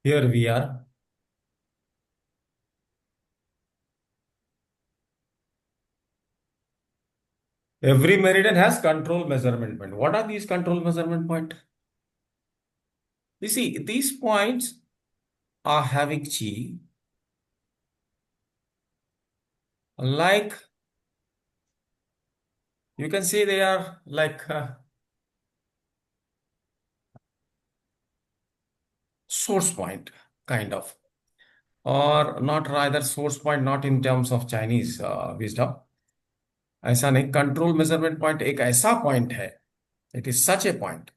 Here we are. Every meridian has control measurement point. What are these control measurement point? You see, these points are having chi, like you can say they are like source point, kind of, or not rather source point, not in terms of Chinese wisdom. ऐसा नहीं, control measurement point एक ऐसा point है. It is such a point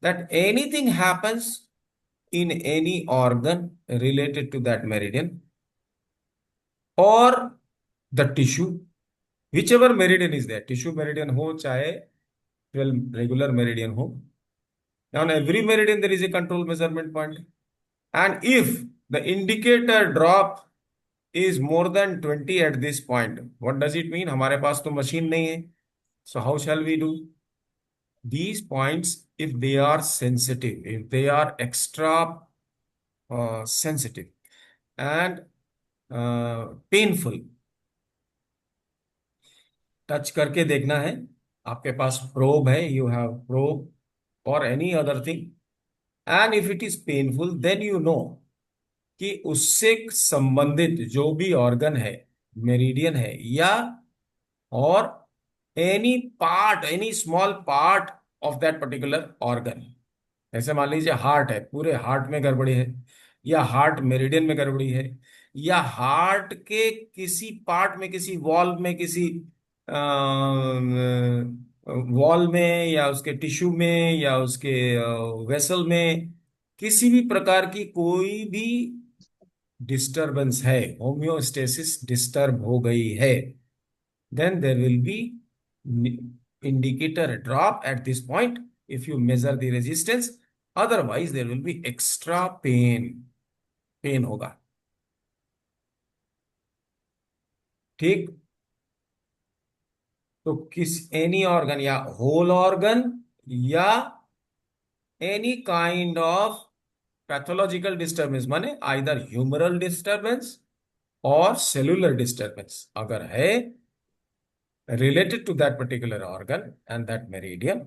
that anything happens in any organ related to that meridian or the tissue, whichever meridian is there, tissue meridian हो चाहे 12 regular meridian हो, on every meridian there is a control measurement point. And if the indicator drop is more than 20 at this point, what does it mean? हमारे पास तो machine नहीं है. So how shall we do? These points, if they are sensitive, if they are extra sensitive and painful, touch करके देखना है. आपके पास probe है, you have probe or any other thing, and if it is painful then you know कि उससे संबंधित जो भी ऑर्गन है, मेरिडियन है, या और any part, any small part of that particular organ. ऐसे मान लीजिए हार्ट है, पूरे हार्ट में गड़बड़ी है, या हार्ट मेरिडियन में गड़बड़ी है, या हार्ट के किसी पार्ट में, किसी वॉल्व में, किसी वॉल में, या उसके टिश्यू में, या उसके वेसल में, किसी भी प्रकार की कोई भी डिस्टरबेंस है, होम्योस्टेसिस डिस्टर्ब हो गई है, then there will be indicator drop at this point if you measure the resistance. Otherwise there will be extra pain होगा. ठीक. तो किस एनी ऑर्गन या होल ऑर्गन या any kind of pathological disturbance, माने आइदर ह्यूमरल डिस्टर्बेंस और cellular disturbance अगर है related to that particular organ and that meridian,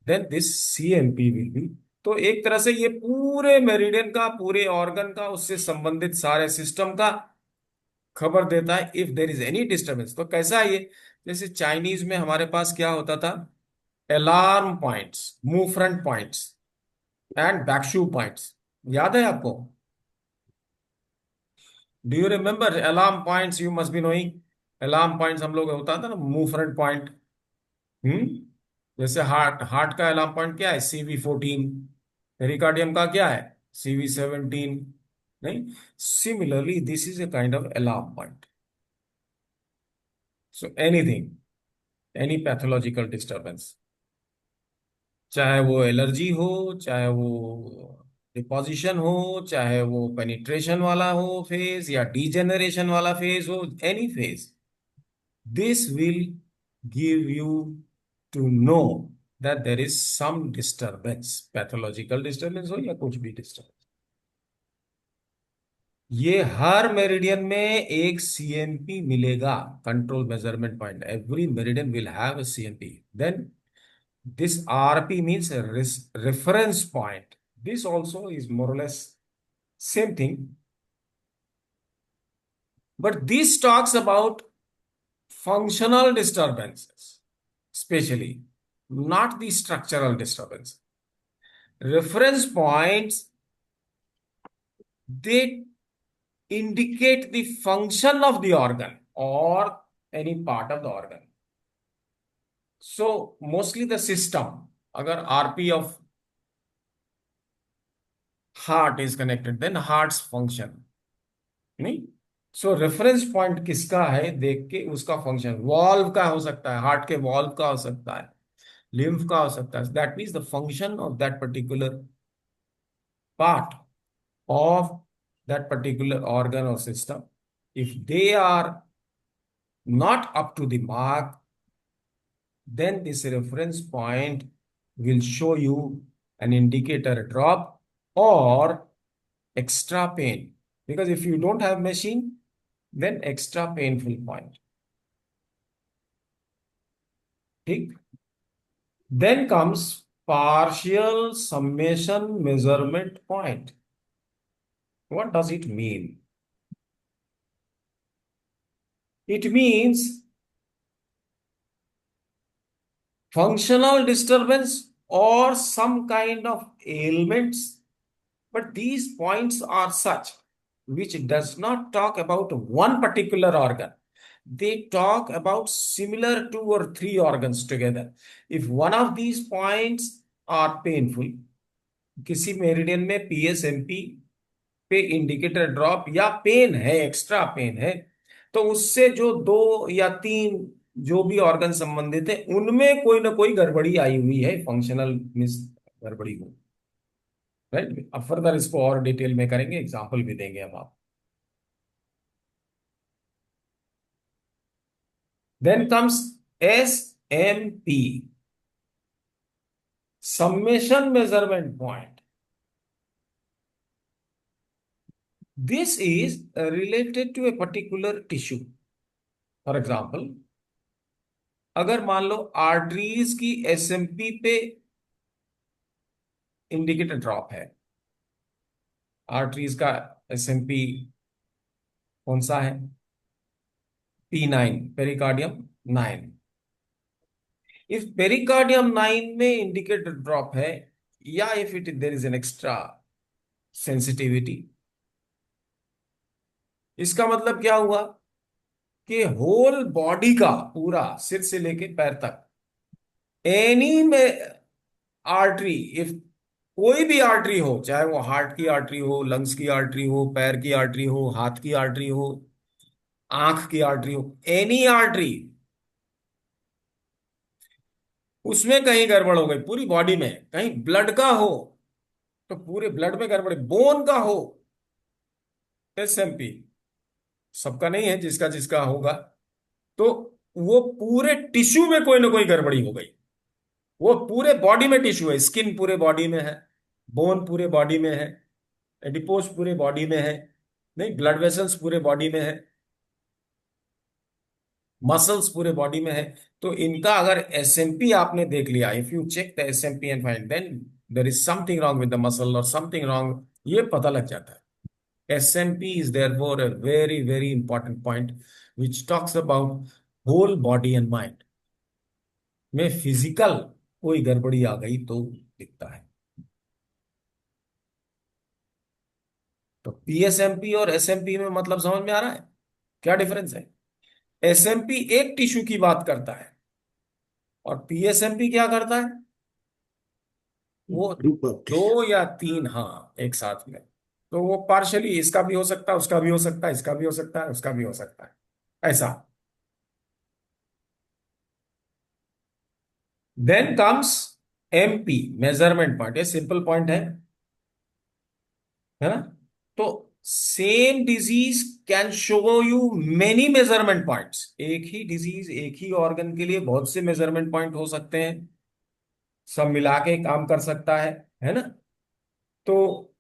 then this CMP will be. तो एक तरह से ये पूरे मेरिडियन का, पूरे ऑर्गन का, उससे संबंधित सारे सिस्टम का खबर देता है if there is any disturbance. तो कैसा है ये? जैसे चाइनीज में हमारे पास क्या होता था, alarm points, mu front points and back shu points. याद है आपको? Do you remember alarm points? You must be knowing. Alarm points हम लोग होता था ना, मूव फ्रंट पॉइंट. हम्म. जैसे हार्ट, हार्ट का अलार्म पॉइंट क्या है? CV14. पेरिकार्डियम का क्या है? CV17. नहीं. Similarly this is a kind of alarm point. So anything, any pathological disturbance, चाहे वो एलर्जी हो, चाहे वो डिपोजिशन हो, चाहे वो पेनिट्रेशन वाला हो फेज, या डीजेनरेशन वाला फेज हो, any phase, this will give you to know that there is some disturbance, pathological disturbance हो या कुछ भी disturbance. ये हर मेरिडियन में एक CMP मिलेगा, control measurement point. Every meridian will have a CMP. Then this RP means a reference point. This also is more or less same thing, but this talks about functional disturbances, especially, not the structural disturbance. Reference points, they indicate the function of the organ or any part of the organ. So mostly the system, agar RP of heart is connected, then heart's function. नहीं. सो reference point किसका है देख के उसका function, valve का हो सकता है, हार्ट के वॉल्व का हो सकता है, lymph का हो सकता है. That means the function of that particular part of that particular organ or system. If they are not up to the mark, then this reference point will show you an indicator drop or extra pain, because if you don't have machine, then extra painful point. ठीक. Then comes partial summation measurement point. What does it mean? It means functional disturbance or some kind of ailments, but these points are such which does not talk about one particular organ. They talk about similar two or three organs together. If one of these points are painful, किसी meridian में पीएसएमपी पे indicator drop या pen है, extra pen है, तो उससे जो दो या तीन जो भी ऑर्गन संबंधित है उनमें कोई ना कोई गड़बड़ी आई हुई है, फंक्शनल मिस गड़बड़ी हो. राइट. अब फर्दर इसको और डिटेल में करेंगे, एग्जांपल भी देंगे अब आप. Then comes SMP, summation measurement point. This is related to a particular tissue. For example, अगर मान लो आर्टरीज की एसएमपी पे इंडिकेटर ड्रॉप है, आर्टरीज का एसएमपी कौन सा है? P9, pericardium 9. इफ पेरिकार्डियम 9 में इंडिकेटर ड्रॉप है, या if it there is an extra sensitivity, इसका मतलब क्या हुआ कि होल बॉडी का, पूरा सिर से लेके पैर तक, एनी में आर्टरी, इफ कोई भी आर्टरी हो, चाहे वो हार्ट की आर्टरी हो, लंग्स की आर्टरी हो, पैर की आर्टरी हो, हाथ की आर्टरी हो, आंख की आर्टरी हो, एनी आर्टरी, उसमें कहीं गड़बड़ हो गई पूरी बॉडी में, कहीं ब्लड का हो तो पूरे ब्लड में गड़बड़, बोन का हो, एसएमपी, सबका नहीं है, जिसका जिसका होगा, तो वो पूरे टिश्यू में कोई ना कोई गड़बड़ी हो गई. वो पूरे बॉडी में टिश्यू है, स्किन पूरे बॉडी में है, बोन पूरे बॉडी में है, एडिपोज पूरे बॉडी में है, नहीं, ब्लड वेसल्स पूरे बॉडी में है, मसल्स पूरे बॉडी में है. तो इनका अगर एसएमपी आपने देख लिया, if you check the SMP and find then there is something wrong with the muscle or something wrong, ये पता लग जाता है. SMP is therefore a very very important point which talks about whole body and mind. में physical कोई गड़बड़ी आ गई तो दिखता है. तो पीएसएमपी और एसएमपी में मतलब समझ में आ रहा है क्या डिफरेंस है? एसएमपी एक टिश्यू की बात करता है और पीएसएमपी क्या करता है? वो दो या तीन, हाँ, एक साथ में. तो वो पार्शली इसका भी हो सकता है, उसका भी हो सकता है, इसका भी हो सकता है, उसका भी हो सकता है, ऐसा. Then comes MP, measurement point. ये सिंपल पॉइंट है ना? तो same disease can show you many measurement points. एक ही डिजीज एक ही ऑर्गन के लिए बहुत से मेजरमेंट पॉइंट हो सकते हैं, सब मिला के काम कर सकता है ना? तो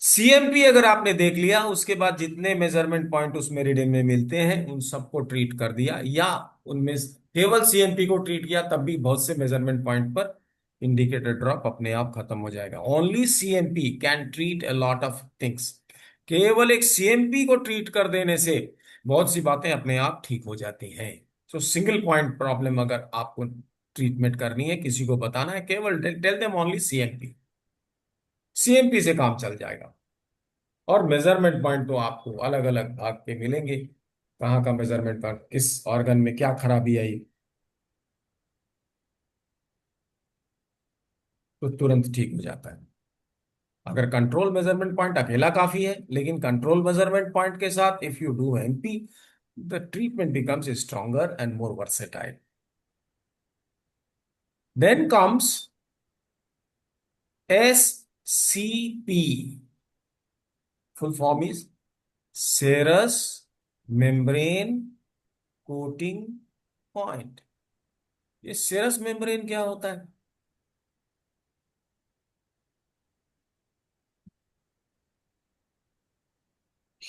सीएमपी अगर आपने देख लिया, उसके बाद जितने मेजरमेंट पॉइंट उस मेरिडियन में मिलते हैं उन सबको ट्रीट कर दिया, या उनमें केवल सीएमपी को ट्रीट किया, तब भी बहुत से मेजरमेंट पॉइंट पर इंडिकेटर ड्रॉप अपने आप खत्म हो जाएगा. Only CMP can treat a lot of things. केवल एक सीएमपी को ट्रीट कर देने से बहुत सी बातें अपने आप ठीक हो जाती हैं. तो सिंगल पॉइंट प्रॉब्लम अगर आपको ट्रीटमेंट करनी है, किसी को बताना है, केवल tell them only CMP, CMP से काम चल जाएगा. और मेजरमेंट पॉइंट तो आपको अलग अलग भाग के मिलेंगे, कहाँ का मेजरमेंट पॉइंट, किस ऑर्गन में क्या खराबी आई, तो तुरंत ठीक हो जाता है. अगर कंट्रोल मेजरमेंट पॉइंट अकेला काफी है, लेकिन कंट्रोल मेजरमेंट पॉइंट के साथ if you do MP, the treatment becomes stronger and more versatile. Then comes S C P. Full form is serous membrane coating point. ये सेरस मेम्ब्रेन क्या होता है?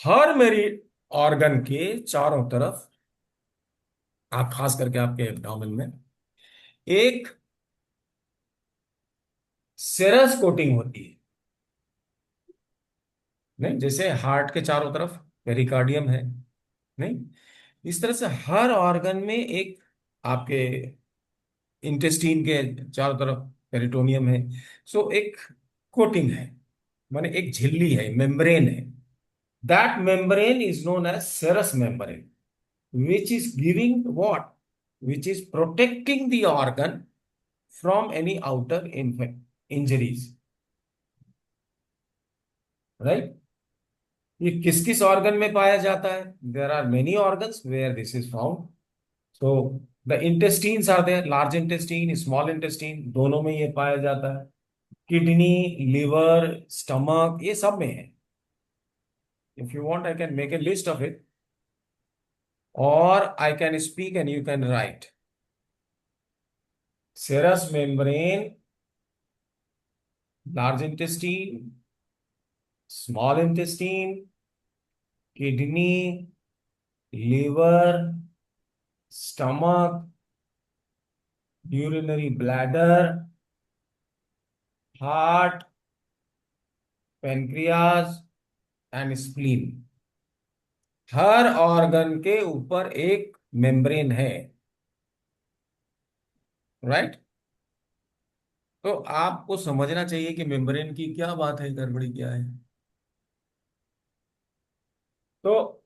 हर मेरी ऑर्गन के चारों तरफ, आप खास करके आपके एब्डोमेन में, एक सेरस कोटिंग होती है। नहीं, जैसे हार्ट के चारों तरफ पेरिकार्डियम है, नहीं, इस तरह से हर ऑर्गन में एक, आपके इंटेस्टीन के चारों तरफ पेरिटोनियम है। सो एक कोटिंग है, माने एक झिल्ली है, मेम्ब्रेन है। That membrane is known as serous membrane, which is giving what? Which is protecting the organ from any outer injuries, right? ये किस किस ऑर्गन में पाया जाता है? There are many organs where this is found. So the intestines are there, large intestine, small intestine, दोनों में ये पाया जाता है। किडनी, लिवर, स्टमक, ये सब में है। If you want I can make a list of it, और I can speak and you can write. serous membrane, large intestine, small intestine, kidney, liver, stomach, urinary bladder, heart, pancreas and spleen. Her organ के ऊपर एक membrane है, right? तो आपको समझना चाहिए कि मेम्ब्रेन की क्या बात है, गड़बड़ी क्या है। तो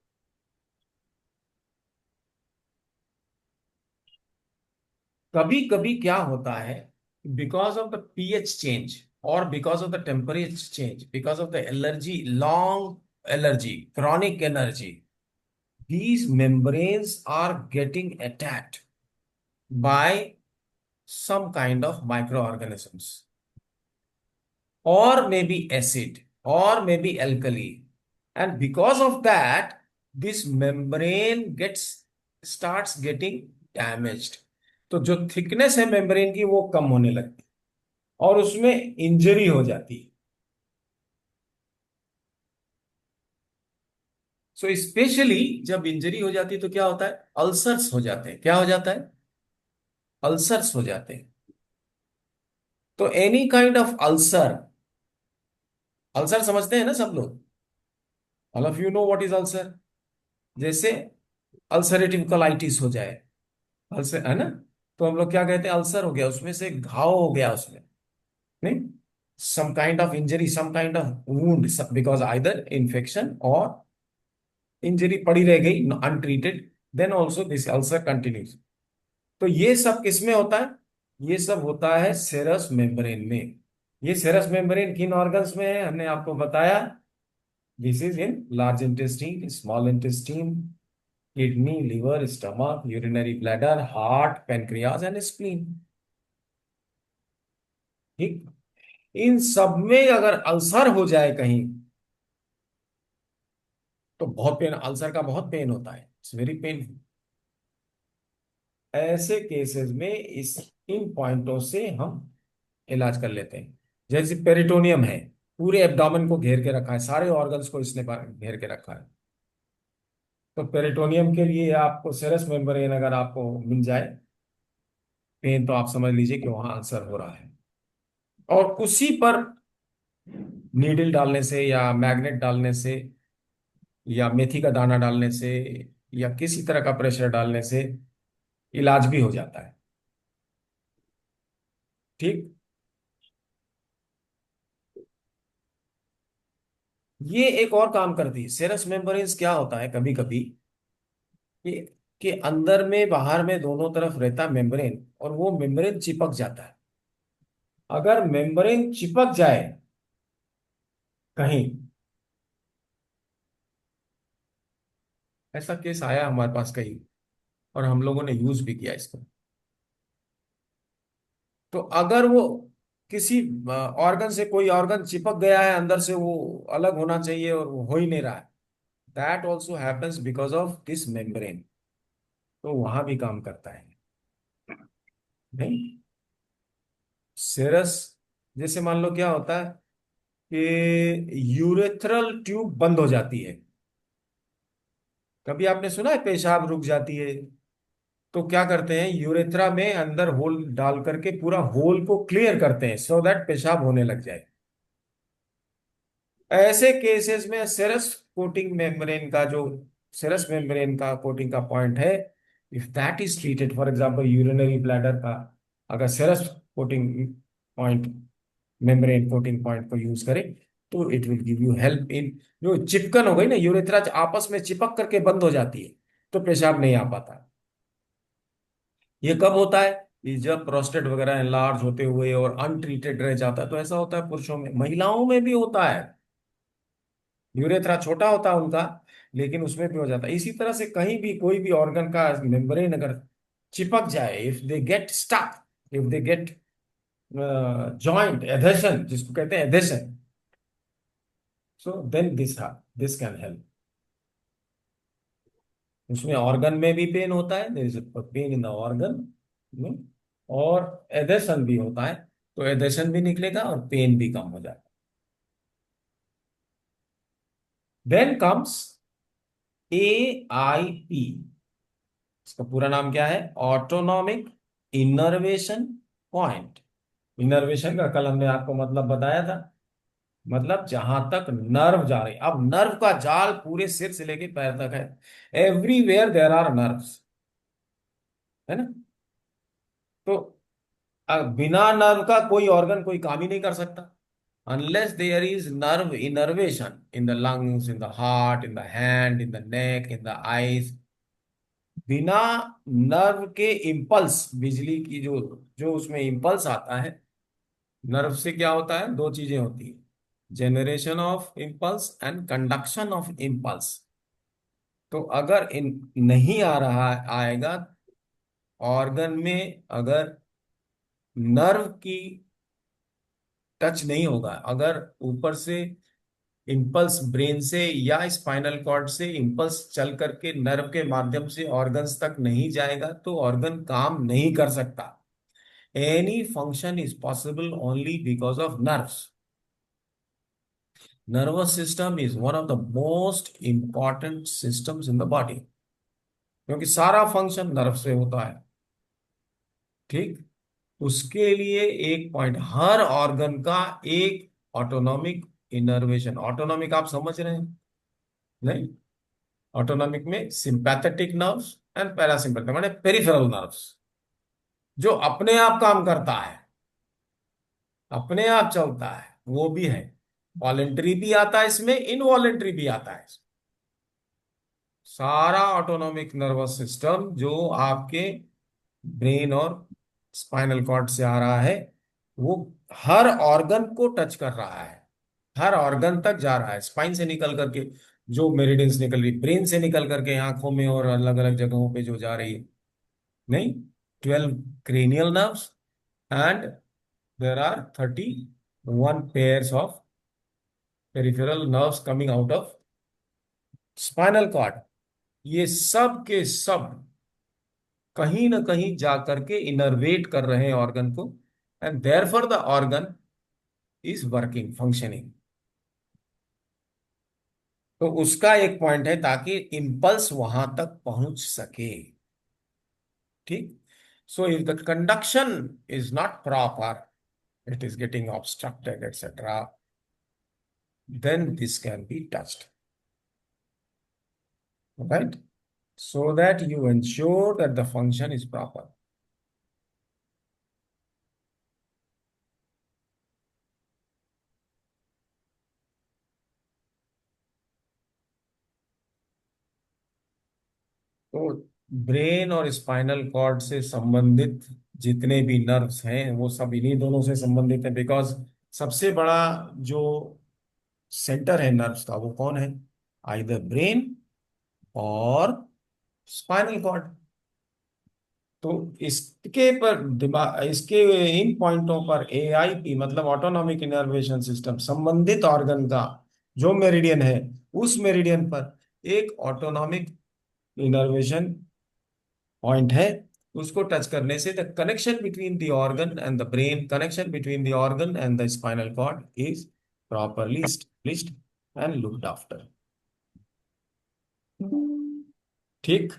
कभी कभी क्या होता है, because of the pH change, और because of the temperature change, because of the allergy, long allergy, chronic energy, these membranes are getting attacked by some kind of microorganisms, or maybe acid, or maybe alkali, and because of that this membrane gets starts getting damaged। तो जो thickness है membrane की वो कम होने लगती है, और उसमें इंजरी हो जाती है। सो स्पेशली जब इंजरी हो जाती है तो क्या होता है, अल्सर्स हो जाते हैं। क्या हो जाता है? अल्सर्स हो जाते हैं। तो any kind of ulcer, ulcer समझते हैं ना सब लोग? All of you know what is ulcer? जैसे अल्सरेटिव कोलाइटिस हो जाए, अल्सर है ना, तो हम लोग क्या कहते हैं, अल्सर हो गया, उसमें से घाव हो गया उसमें, नहीं, some kind of injury, some kind of wound, because either infection or injury पड़ी रह गई untreated, then also this ulcer continues. तो ये सब किस में होता है? ये सब होता है सेरस मेम्ब्रेन में। ये सेरस मेम्ब्रेन किन ऑर्गन्स में है, हमने आपको बताया। This is in large intestine, small intestine, kidney, liver, stomach, urinary bladder, heart, pancreas and spleen. ठीक, इन सब में अगर अल्सर हो जाए कहीं, तो बहुत पेन, अल्सर का बहुत पेन होता है, इट्स वेरी पेनफुल। ऐसे केसेस में इस इन पॉइंटों से हम इलाज कर लेते हैं। जैसे पेरिटोनियम है, पूरे एब्डोमेन को घेर के रखा है, सारे ऑर्गन्स को इसने घेर के रखा है। तो पेरिटोनियम के लिए आपको सेरस मेम्ब्रेन अगर आपको मिल जाए पेन, तो आप समझ लीजिए कि वहां अल्सर हो रहा है। और उसी पर नीडल डालने से, या मैग्नेट डालने से, या मेथी का दाना डालने से, या किसी तरह का प्रेशर डालने से इलाज भी हो जाता है। ठीक, ये एक और काम करती है सेरस मेम्ब्रेन्स। क्या होता है कभी कभी कि अंदर में बाहर में दोनों तरफ रहता मेम्ब्रेन, और वो मेम्ब्रेन चिपक जाता है। अगर मेम्ब्रेन चिपक जाए कहीं, ऐसा केस आया हमारे पास कहीं, और हम लोगों ने यूज भी किया इसको। तो अगर वो किसी ऑर्गन से, कोई ऑर्गन चिपक गया है अंदर से, वो अलग होना चाहिए और वो हो ही नहीं रहा है, that also happens because of this membrane. तो वहां भी काम करता है, नहीं? सेरस, जैसे मान लो क्या होता है कि यूरेथ्रल ट्यूब बंद हो जाती है, कभी आपने सुना है पेशाब रुक जाती है? तो क्या करते हैं, यूरेथ्रा में अंदर होल डाल करके पूरा होल को क्लियर करते हैं सो दैट पेशाब होने लग जाए। ऐसे केसेस में सेरस कोटिंग मेम्ब्रेन का जो सेरस मेम्ब्रेन का कोटिंग का पॉइंट है, if that is treated, for example urinary bladder का अगर serous coating point, membrane coating point को यूज करें, तो it will give you help in, जो चिपकन हो गई ना यूरेथ्रा आपस में चिपक करके बंद हो जाती है, तो पेशाब नहीं आ पाता। ये कब होता है? ये जब प्रोस्टेट वगैरह एनलार्ज होते हुए और अनट्रीटेड रह जाता है, तो ऐसा होता है पुरुषों में, महिलाओं में भी होता है। यूरेथ्रा छोटा होता है उनका, लेकिन उसमें भी हो जाता है। इसी तरह से कहीं भी कोई भी ऑर्गन का मेम्ब्रेन अगर चिपक जाए, if they get stuck, if they get joint adhesion, जिसको कहते हैं adhesion, so then this can help. उसमें ऑर्गन में भी पेन होता है, there is pain in the organ, और एधेशन भी होता है, तो एधेशन भी निकलेगा और पेन भी कम हो जाएगा। Then comes AIP। इसका पूरा नाम क्या है? Autonomic innervation point. इनर्वेशन का कल हमने आपको मतलब बताया था, मतलब जहां तक नर्व जा रही। अब नर्व का जाल पूरे सिर से लेके पैर तक है, एवरीवेयर देयर आर नर्व्स, है ना? तो बिना नर्व का कोई ऑर्गन कोई काम ही नहीं कर सकता, unless there is nerve innervation in the lungs, in the heart, in the hand, in the neck, in the eyes. बिना नर्व के इम्पल्स, बिजली की जो जो उसमें इम्पल्स आता है, नर्व से क्या होता है, दो चीजें होती है, generation of impulse and conduction of impulse. तो अगर इन नहीं आ रहा आएगा ऑर्गन में, अगर नर्व की टच नहीं होगा, अगर ऊपर से इम्पल्स ब्रेन से या स्पाइनल कॉर्ड से इम्पल्स चल करके नर्व के माध्यम से ऑर्गन्स तक नहीं जाएगा, तो ऑर्गन काम नहीं कर सकता। Any function is possible only because of nerves. Nervous system is one of the most important systems in the body, क्योंकि सारा फंक्शन नर्व से होता है। ठीक, उसके लिए एक पॉइंट, हर ऑर्गन का एक ऑटोनॉमिक इनर्वेशन। ऑटोनॉमिक आप समझ रहे हैं? नहीं, ऑटोनॉमिक में सिंपैथेटिक नर्व्स एंड पैरासिम्पैथेटिक, माने पेरिफेरल नर्व्स, जो अपने आप काम करता है, अपने आप चलता है, वो भी है। वॉलेंट्री भी आता है इसमें, इनवॉलेंट्री भी आता है। सारा ऑटोनॉमिक नर्वस सिस्टम जो आपके ब्रेन और स्पाइनल कॉर्ड से आ रहा है, वो हर ऑर्गन को टच कर रहा है, हर ऑर्गन तक जा रहा है, स्पाइन से निकल करके, जो मेरिडियंस निकल रही ब्रेन से निकल करके आंखों में और अलग अलग जगहों पे जो जा रही है। नहीं, 12 cranial nerves and there are 31 pairs of peripheral nerves coming out of spinal cord। ये सब के सब कहीं ना कहीं जा करके इनर्वेट कर रहे हैं ऑर्गन को, and therefore the organ is working, functioning. तो उसका एक पॉइंट है ताकि इम्पल्स वहां तक पहुंच सके। ठीक, so if the conduction is not proper, it is getting obstructed, etc., then this can be touched, right? So that you ensure that the function is proper. तो ब्रेन और स्पाइनल कॉर्ड से संबंधित जितने भी नर्व्स हैं, वो सब इन्हीं दोनों से संबंधित है, बिकॉज सबसे बड़ा जो सेंटर है नर्व्स का, वो कौन है? आइदर ब्रेन और स्पाइनल कॉर्ड। तो इसके पर दिमाग, इसके इन पॉइंटों पर AIP मतलब ऑटोनॉमिक इनर्वेशन सिस्टम, संबंधित ऑर्गन का जो मेरिडियन है, उस मेरिडियन पर एक ऑटोनॉमिक इनर्वेशन पॉइंट है। उसको टच करने से the connection between the organ and the brain, connection between the organ and the spinal cord is properly established and looked after. ठीक।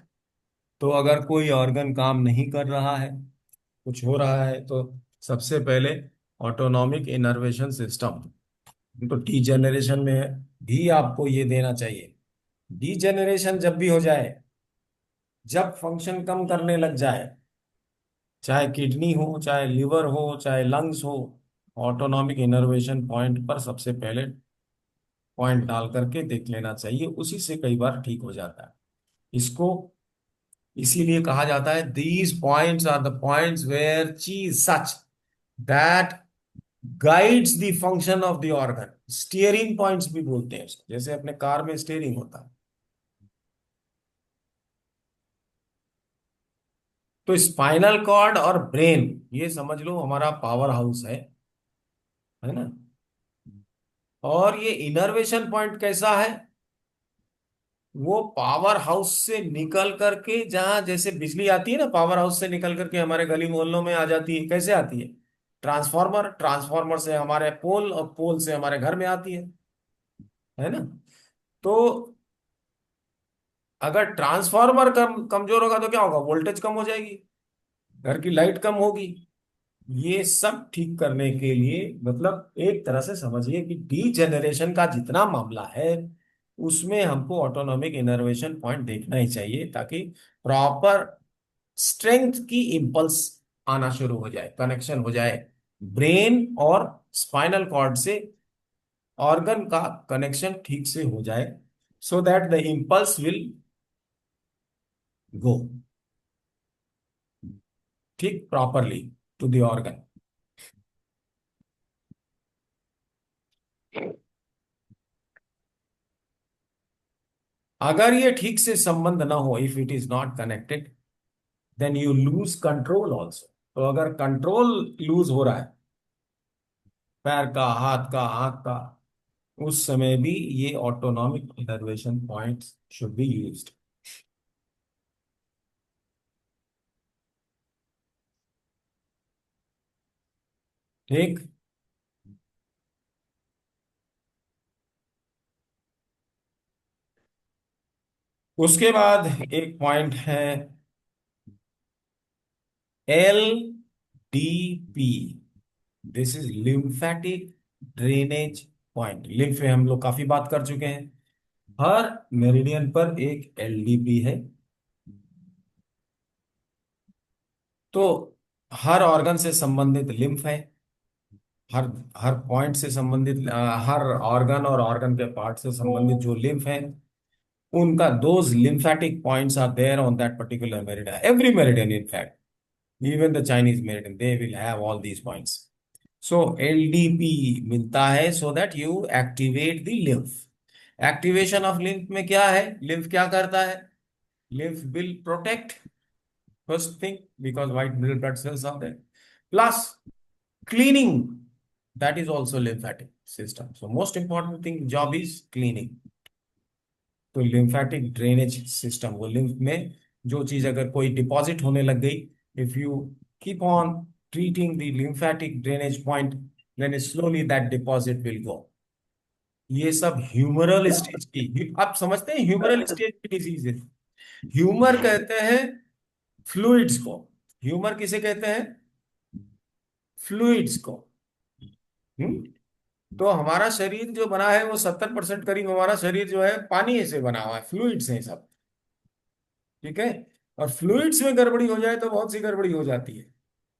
तो अगर कोई ऑर्गन काम नहीं कर रहा है, कुछ हो रहा है, तो सबसे पहले ऑटोनॉमिक इनर्वेशन सिस्टम, तो डीजेनरेशन में भी आपको ये देना चाहिए। डीजेनरेशन जब भी हो जाए, जब फंक्शन कम करने लग जाए, चाहे किडनी हो, चाहे लिवर हो, चाहे लंग्स हो, ऑटोनॉमिक इनर्वेशन पॉइंट पर सबसे पहले पॉइंट डाल करके देख लेना चाहिए, उसी से कई बार ठीक हो जाता है। इसको इसीलिए कहा जाता है these points are the points where chi such that guides the function of the organ. Steering points भी बोलते हैं इसको, जैसे अपने कार में स्टीयरिंग होता है। तो स्पाइनल कॉर्ड और ब्रेन, ये समझ लो हमारा पावर हाउस है ना। और ये इनर्वेशन पॉइंट कैसा है? वो पावर हाउस से निकल करके, जहां जैसे बिजली आती है ना, पावर हाउस से निकल करके हमारे गली मोहल्लों में आ जाती है, कैसे आती है? ट्रांसफार्मर, ट्रांसफार्मर से हमारे पोल, और पोल से हमारे घर में आती है ना। तो अगर ट्रांसफार्मर कमजोर होगा तो क्या होगा? वोल्टेज कम हो जाएगी, घर की लाइट कम होगी। ये सब ठीक करने के लिए, मतलब एक तरह से समझिए कि डी जनरेशन का जितना मामला है, उसमें हमको ऑटोनॉमिक इनर्वेशन पॉइंट देखना ही चाहिए, ताकि प्रॉपर स्ट्रेंथ की इंपल्स आना शुरू हो जाए, कनेक्शन हो जाए ब्रेन और स्पाइनल कॉर्ड से, ऑर्गन का कनेक्शन ठीक से हो जाए, so that the impulse will go ठीक प्रॉपरली टू द ऑर्गन। अगर ये ठीक से संबंध ना हो, if it is not connected, then you lose control also. तो अगर कंट्रोल लूज हो रहा है, पैर का, हाथ का, आंख का, उस समय भी ये autonomic innervation points should be used. ठीक। उसके बाद एक पॉइंट है L D P, this is lymphatic drainage point. Lymph में हम लोग काफी बात कर चुके हैं। हर मेरिडियन पर एक एलडीपी है। तो हर ऑर्गन से संबंधित लिम्फ है, हर हर पॉइंट से संबंधित, हर ऑर्गन और ऑर्गन के पार्ट से संबंधित जो लिम्फ है, उनका those lymphatic points are there on that particular meridian. Every meridian, in fact, even the Chinese meridian, they will have all these points. So LDP मिलता है so that you activate the lymph. Activation of lymph में क्या है? lymph क्या करता है? lymph will protect, first thing, because white blood cells are there. Plus cleaning, that is also lymphatic system. So most important thing job is cleaning. तो lymphatic drainage system, वो lymph में जो चीज अगर कोई डिपॉजिट होने लग गई, if you keep on treating the lymphatic drainage point, then slowly that deposit will go. ये सब ह्यूमरल स्टेज की, आप समझते हैं ह्यूमरल स्टेज की डिजीज है। ह्यूमर कहते हैं फ्लूइड्स को। ह्यूमर किसे कहते हैं? फ्लूइड्स को। हम्म। तो हमारा शरीर जो बना है, वो 70% करीब हमारा शरीर जो है पानी से बना हुआ है, फ्लूइड से सब। ठीक है। और फ्लूइड्स में गड़बड़ी हो जाए तो बहुत सी गड़बड़ी हो जाती है,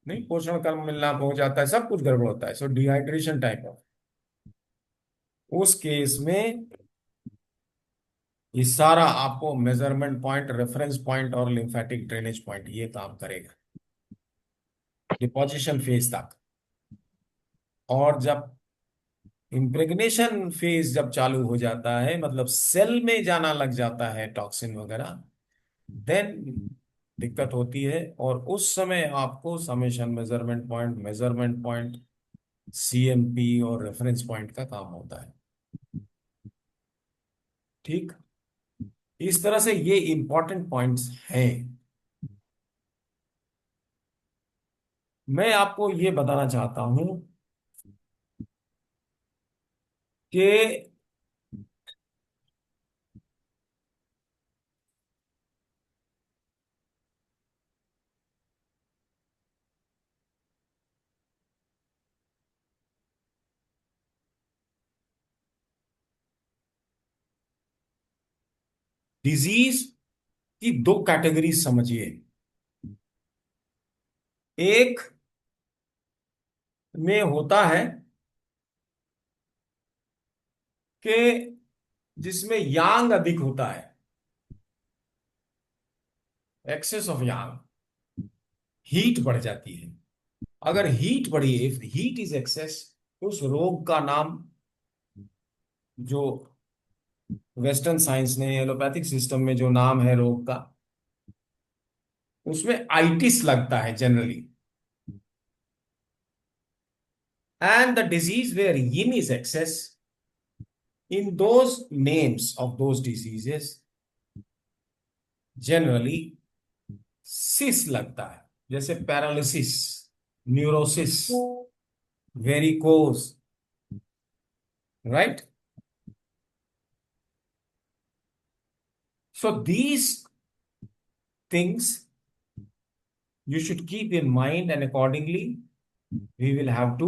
नहीं, पोषण कम मिलना हो जाता है, सब कुछ गड़बड़ होता है, सो डिहाइड्रेशन टाइप ऑफ। उस केस में ये सारा आपको मेजरमेंट पॉइंट, रेफरेंस पॉइंट और लिम्फेटिक ड्रेनेज पॉइंट ये काम करेगा डिपोजिशन फेज तक। और जब इम्प्रेग्नेशन फेज जब चालू हो जाता है, मतलब सेल में जाना लग जाता है टॉक्सिन वगैरह, देन दिक्कत होती है। और उस समय आपको समेशन मेजरमेंट पॉइंट, सीएमपी और रेफरेंस पॉइंट का काम होता है। ठीक। इस तरह से ये इंपॉर्टेंट पॉइंट्स हैं। मैं आपको ये बताना चाहता हूं कि डिजीज की दो कैटेगरीज समझिए। एक में होता है कि जिसमें यांग अधिक होता है, एक्सेस ऑफ यांग, हीट बढ़ जाती है। अगर हीट बढ़ी, इफ हीट इज एक्सेस, उस रोग का नाम, जो वेस्टर्न साइंस ने, एलोपैथिक सिस्टम में जो नाम है रोग का, उसमें आइटिस लगता है generally. And the disease where yin is excess, in those names of those diseases generally sis लगता है, जैसे paralysis, neurosis, varicose, right. So these things you should keep in mind, and accordingly we will have to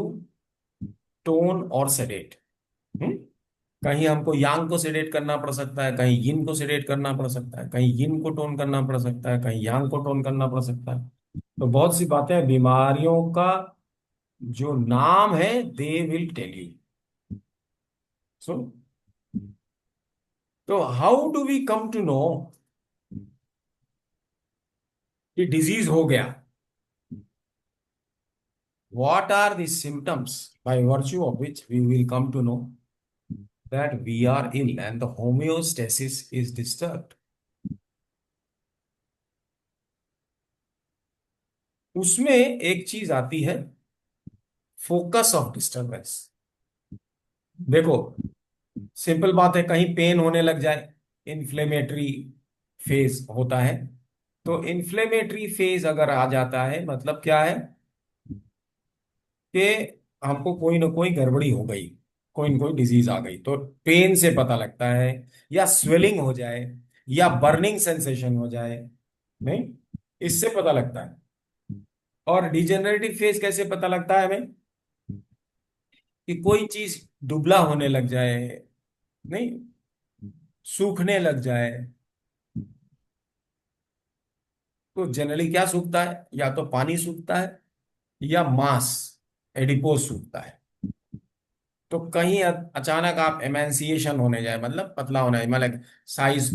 tone or sedate। कहीं हमको यांग को sedate करना पड़ सकता है, कहीं यिन को सेडेट करना पड़ सकता है, कहीं यिन को टोन करना पड़ सकता है, कहीं यांग को टोन करना पड़ सकता है। तो बहुत सी बातें, बीमारियों का जो नाम है, they will tell you. So तो how do we come to know कि डिजीज हो गया? What are the symptoms by virtue of which we will come to know that we are ill and the homeostasis is disturbed? उसमें एक चीज आती है, focus of disturbance. देखो, simple बात है, कहीं पेन होने लग जाए, इन्फ्लेमेटरी फेज होता है। तो इन्फ्लेमेटरी फेज अगर आ जाता है, मतलब क्या है कि हमको कोई ना कोई गड़बड़ी हो गई, कोई ना कोई डिजीज आ गई, तो पेन से पता लगता है, या स्वेलिंग हो जाए, या बर्निंग सेंसेशन हो जाए, नहीं, इससे पता लगता है। और डिजेनरेटिव फेज कैसे पता लगता है हमें? कि कोई चीज दुबला होने लग जाए, नहीं, सूखने लग जाए। तो जनरली क्या सूखता है? या तो पानी सूखता है, या मांस, एडिपोज सूखता है। तो कहीं अचानक आप एमेंसिएशन होने जाए, मतलब पतला होना है, मतलब साइज,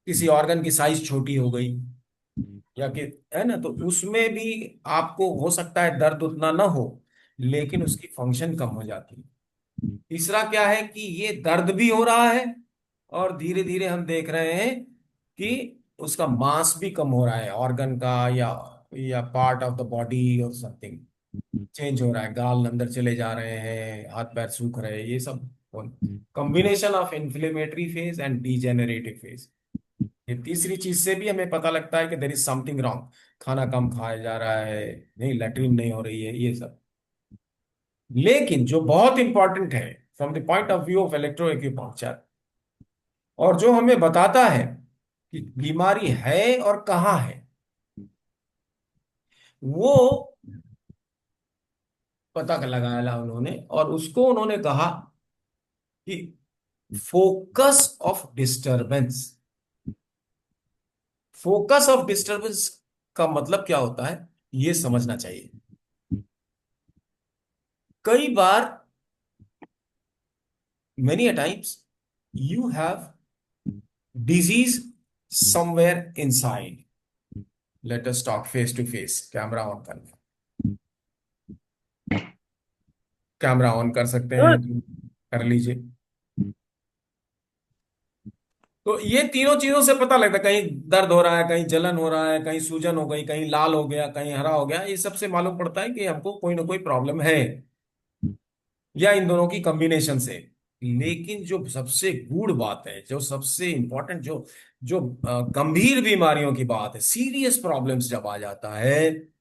किसी ऑर्गन की साइज छोटी हो गई, या कि, है ना, तो उसमें भी आपको हो सकता है दर्द उतना ना हो, लेकिन उसकी फंक्शन कम हो जाती है। तीसरा क्या है कि ये दर्द भी हो रहा है, और धीरे धीरे हम देख रहे हैं कि उसका मास भी कम हो रहा है, ऑर्गन का, या पार्ट ऑफ द बॉडी और समथिंग चेंज हो रहा है, गाल अंदर चले जा रहे हैं, हाथ पैर सूख रहे हैं, ये सब combination of inflammatory phase and degenerative phase. ये तीसरी चीज से भी हमें पता लगता है कि देर इज समथिंग रॉन्ग, खाना कम खाया जा रहा है, नहीं, लैट्रिन नहीं हो रही है, ये सब। लेकिन जो बहुत इंपॉर्टेंट है from the point of view of electro acupuncture, और जो हमें बताता है कि बीमारी है और कहाँ है, वो पता लगाया उन्होंने, और उसको उन्होंने कहा कि focus of disturbance. Focus of disturbance का मतलब क्या होता है, ये समझना चाहिए। कई बार, many a times, you have disease somewhere inside। Let us talk face to face। Camera on कर, कैमरा ऑन कर सकते हैं तो कर लीजिए। तो ये तीनों चीजों से पता लगता है, कहीं दर्द हो रहा है, कहीं जलन हो रहा है, कहीं सूजन हो गई, कहीं लाल हो गया, कहीं हरा हो गया, ये सबसे मालूम पड़ता है कि हमको कोई ना कोई प्रॉब्लम है, या इन दोनों की कॉम्बिनेशन से। लेकिन जो सबसे गूढ़ बात है, जो सबसे इंपॉर्टेंट, जो जो गंभीर बीमारियों की बात है, सीरियस प्रॉब्लम्स जब आ जाता है,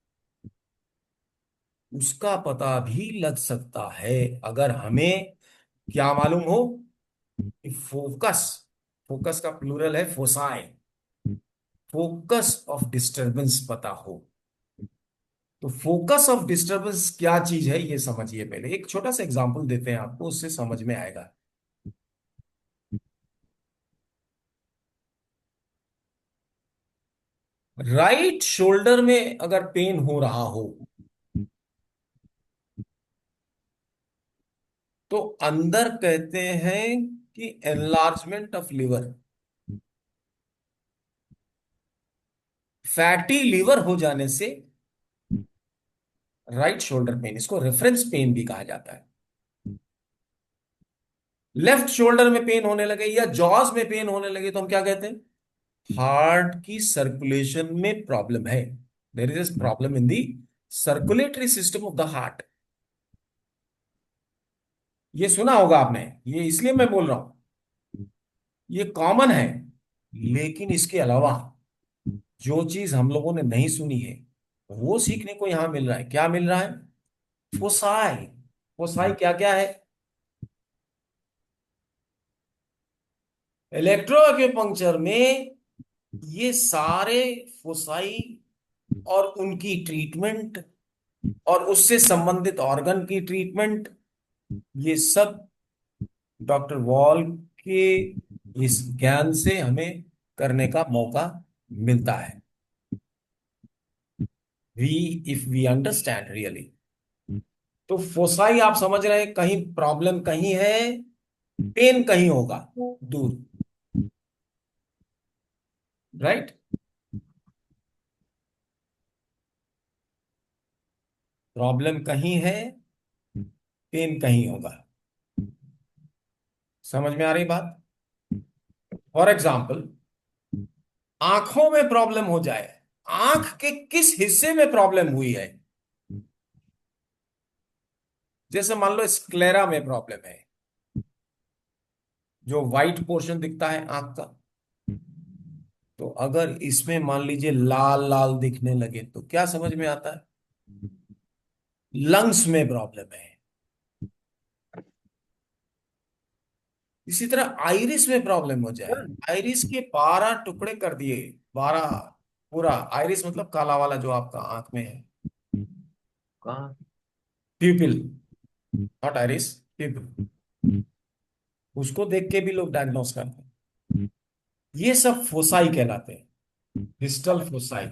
उसका पता भी लग सकता है अगर हमें क्या मालूम हो कि फोकस, फोकस का प्लूरल है फोसाई, फोकस ऑफ डिस्टरबेंस पता हो। तो फोकस ऑफ डिस्टरबेंस क्या चीज है, ये समझिए। पहले एक छोटा सा एग्जांपल देते हैं आपको, उससे समझ में आएगा। राइट शोल्डर में अगर पेन हो रहा हो तो अंदर कहते हैं कि enlargement of liver, fatty liver हो जाने से राइट शोल्डर पेन, इसको रेफरेंस पेन भी कहा जाता है। लेफ्ट शोल्डर में पेन होने लगे या जॉज में पेन होने लगे तो हम क्या कहते हैं? हार्ट की सर्कुलेशन में प्रॉब्लम है। There is problem in the circulatory system of the heart. ये सुना होगा आपने, ये इसलिए मैं बोल रहा हूं, ये कॉमन है। लेकिन इसके अलावा जो चीज हम लोगों ने नहीं सुनी है वो सीखने को यहां मिल रहा है। क्या मिल रहा है? फोसाई। फोसाई क्या क्या है? इलेक्ट्रो एक्यूपंक्चर में ये सारे फोसाई और उनकी ट्रीटमेंट और उससे संबंधित ऑर्गन की ट्रीटमेंट, ये सब डॉक्टर वॉल के इस ज्ञान से हमें करने का मौका मिलता है। We if we understand really, तो फोसाई आप समझ रहे हैं, कहीं प्रॉब्लम कहीं है, पेन कहीं होगा दूर, राइट? प्रॉब्लम कहीं है, पेन कहीं होगा। समझ में आ रही बात? फॉर एग्जाम्पल, आंखों में प्रॉब्लम हो जाए, आंख के किस हिस्से में प्रॉब्लम हुई है? जैसे मान लो स्क्लेरा में प्रॉब्लम है, जो व्हाइट पोर्शन दिखता है आंख का, तो अगर इसमें मान लीजिए लाल लाल दिखने लगे तो क्या समझ में आता है? लंग्स में प्रॉब्लम है। इसी तरह आइरिस में प्रॉब्लम हो जाए, आइरिस के 12 टुकड़े कर दिए, 12, पूरा आइरिस मतलब काला वाला जो आपका आंख में है, कहाँ? प्यूपिल, नॉट आइरिस, प्यूपिल, उसको देख के भी लोग डायग्नोस करते हैं। ये सब फोसाई कहलाते हैं, डिस्टल फोसाई।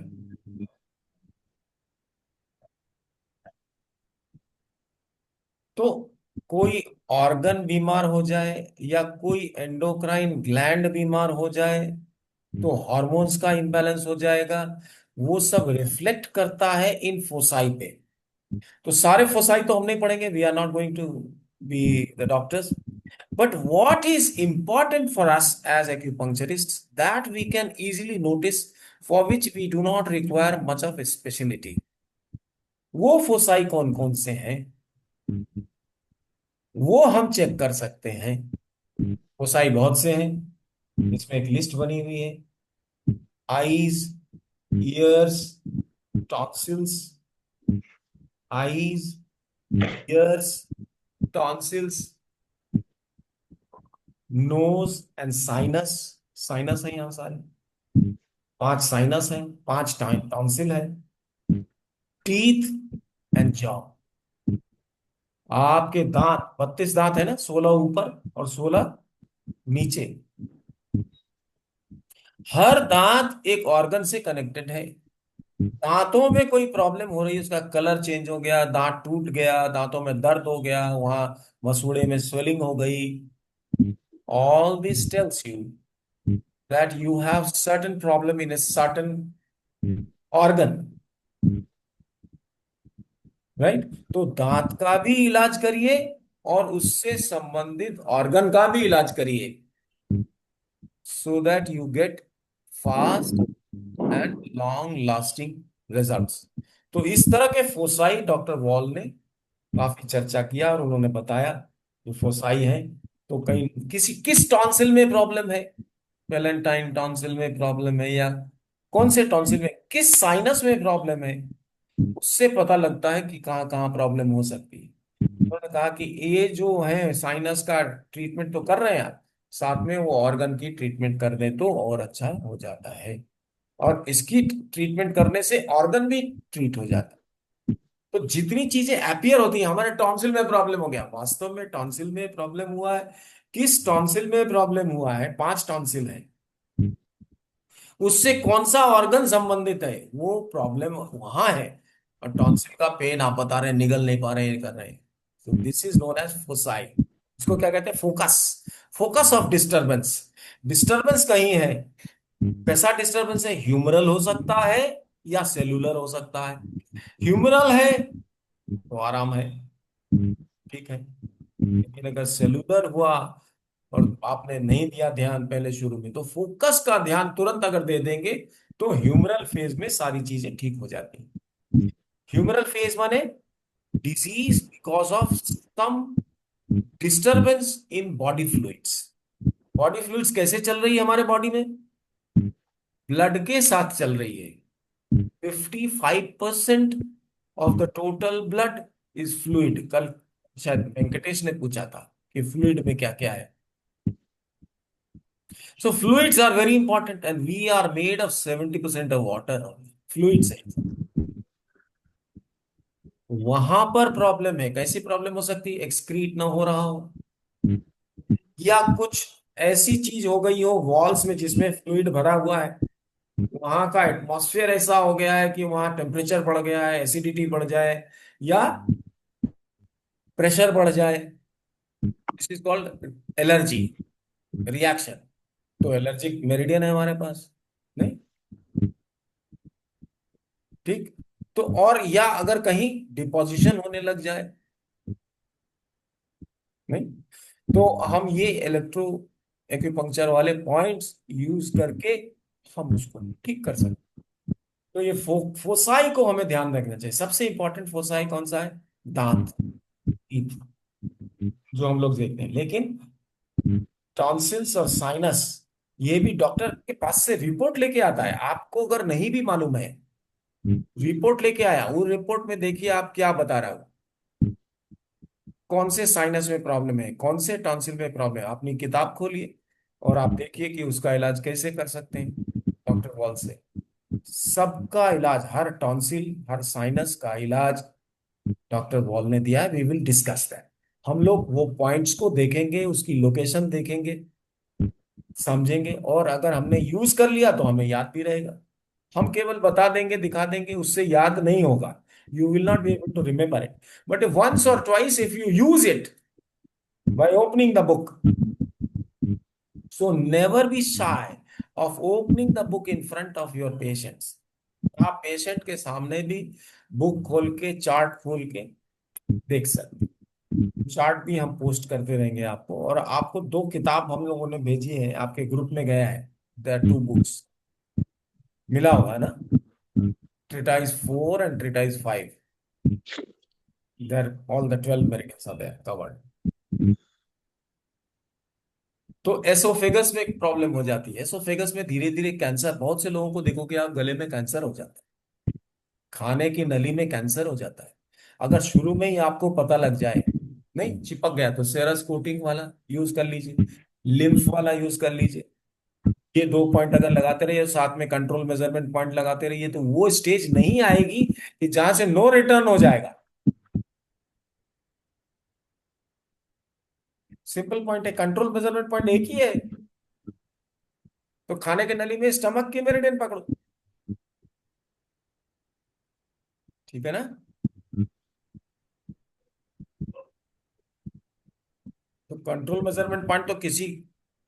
तो कोई ऑर्गन बीमार हो जाए या कोई एंडोक्राइन ग्लैंड बीमार हो जाए तो हॉर्मोन्स का इम्बैलेंस हो जाएगा, वो सब रिफ्लेक्ट करता है इन फोसाई पे। तो सारे फोसाई तो हम नहीं पढ़ेंगे, we are not going to be the doctors, but what is important for us as acupuncturist that we can easily notice, for which we do not require much of speciality, वो foci कौन कौन से हैं वो हम check कर सकते हैं। फोसाई बहुत से हैं, इसमें एक लिस्ट बनी हुई है। Eyes, ears, tonsils, eyes, ears, tonsils, nose and sinus. Sinus है यहाँ सारे, 5 साइनस हैं, 5 टॉन्सिल है, टीथ एंड जॉ। आपके दांत, 32 दांत है ना, 16 ऊपर और 16 नीचे। हर दांत एक ऑर्गन से कनेक्टेड है। दांतों में कोई प्रॉब्लम हो रही है, उसका कलर चेंज हो गया, दांत टूट गया, दांतों में दर्द हो गया, वहां मसूड़े में स्वेलिंग हो गई, all this tells you that you have certain problem in a certain organ, right? तो दांत का भी इलाज करिए और उससे संबंधित ऑर्गन का भी इलाज करिए, so that you get fast and long lasting results. तो इस तरह के फोसाई डॉक्टर वॉल ने काफी चर्चा किया और उन्होंने बताया जो फोसाई है। तो कहीं किसी किस टॉन्सिल में प्रॉब्लम है, पेलेंटाइन टॉन्सिल में प्रॉब्लम है या कौन से टॉन्सिल में, किस साइनस में प्रॉब्लम है, उससे पता लगता है कि कहाँ कहाँ प्रॉब्लम हो सकती है। उन्होंने कहा कि ये जो है साइनस का ट्रीटमेंट तो कर रहे हैं आप, साथ में वो ऑर्गन की ट्रीटमेंट कर दें तो और अच्छा हो जाता है, और इसकी ट्रीटमेंट करने से ऑर्गन भी ट्रीट हो जाता है। तो जितनी चीजें अपियर होती हैं, हमारे टॉन्सिल में प्रॉब्लम हो गया, वास्तव में टॉन्सिल में प्रॉब्लम हुआ है। किस टॉन्सिल में प्रॉब्लम हुआ है? 5 टॉन्सिल है, उससे कौन सा ऑर्गन संबंधित है, वो प्रॉब्लम वहां है। और टॉन्सिल का पेन आप बता रहे हैं, निगल नहीं पा रहे हैं, ये कर रहे हैं। तो this is known as foci. इसको क्या कहते हैं? Focus. Focus of disturbance. Disturbance कहीं है। कैसा डिस्टरबेंस है? ह्यूमरल हो सकता है या सेलुलर हो सकता है। ह्यूमरल है तो आराम है, ठीक है। लेकिन अगर सेलुलर हुआ और आपने नहीं दिया ध्यान पहले शुरू में, तो फोकस का ध्यान तुरंत अगर दे देंगे तो ह्यूमरल फेज में सारी चीजें ठीक हो जाती हैं। ह्यूमरल फेज माने disease because of some disturbance in body fluids. Body fluids कैसे चल रही है हमारे बॉडी में? ब्लड के साथ चल रही है। 55% of the total blood is fluid. कल शायद वेंकटेश ने पूछा था कि फ्लूइड में क्या क्या है। So fluids are very important and we are made of 70% of water only. Fluids है। वहां पर प्रॉब्लम है। कैसी प्रॉब्लम हो सकती है? एक्सक्रीट ना हो रहा हो, या कुछ ऐसी चीज हो गई हो वॉल्स में जिसमें फ्लूइड भरा हुआ है, वहां का एटमॉस्फेयर ऐसा हो गया है कि वहां टेम्परेचर बढ़ गया है, एसिडिटी बढ़ जाए, या प्रेशर बढ़ जाए। This is called allergy reaction. तो एलर्जिक मेरिडियन है हमारे पास, नहीं? ठीक। तो और या अगर कहीं डिपोजिशन होने लग जाए, नहीं, तो हम ये इलेक्ट्रो एक्यूपंक्चर वाले पॉइंट्स यूज करके हम उसको ठीक कर सकते। तो ये फोसाई को हमें ध्यान रखना चाहिए। सबसे इंपॉर्टेंट फोसाई कौन सा है? दांत, teeth, जो हम लोग देखते हैं। लेकिन टॉन्सिल्स और साइनस, ये भी डॉक्टर के पास से रिपोर्ट लेके आता है। आपको अगर नहीं भी मालूम है, रिपोर्ट लेके आया, वो रिपोर्ट में देखिए आप क्या बता रहा हो, कौन से साइनस में प्रॉब्लम है, कौन से टॉन्सिल में प्रॉब्लम है। अपनी किताब खोलिए और आप देखिए कि उसका इलाज कैसे कर सकते हैं डॉक्टर वॉल से। सबका इलाज, हर टॉन्सिल हर साइनस का इलाज डॉक्टर वॉल ने दिया है। We will discuss that. हम लोग वो पॉइंट्स को देखेंगे, उसकी लोकेशन देखेंगे, समझेंगे, और अगर हमने यूज कर लिया तो हमें याद भी रहेगा। हम केवल बता देंगे, दिखा देंगे, उससे याद नहीं होगा। You will not be able to remember it. But once और twice if you use it by opening the book. So never be shy of opening the book in front of your patients. आप patient के सामने भी book खोल के, chart खोल के देख सकते। चार्ट भी हम पोस्ट करते रहेंगे आपको। और आपको दो किताब हम लोगों ने भेजी है, आपके ग्रुप में गया है। द टू बुक्स मिला हुआ है ना? Treatise 4 and treatise 5। There all the 12 meridians are there covered. तो एसोफेगस में एक प्रॉब्लम हो जाती है। एसोफेगस में धीरे धीरे कैंसर, बहुत से लोगों को देखोगे आप, गले में कैंसर हो जाता है, खाने की नली में कैंसर हो जाता है। अगर शुरू में ही आपको पता लग जाए, नहीं चिपक गया, तो सेरस कोटिंग वाला यूज कर लीजिए, लिम्फ वाला यूज कर लीजिए। ये दो पॉइंट अगर लगाते रहिए, साथ में कंट्रोल मेजरमेंट पॉइंट लगाते रहिए, तो वो स्टेज नहीं आएगी कि जहां से नो रिटर्न हो जाएगा। सिंपल पॉइंट है, कंट्रोल मेजरमेंट पॉइंट एक ही है। तो खाने के नली में स्टमक की मेरिडियन पकड़ो, ठीक है ना? तो कंट्रोल मेजरमेंट पॉइंट तो किसी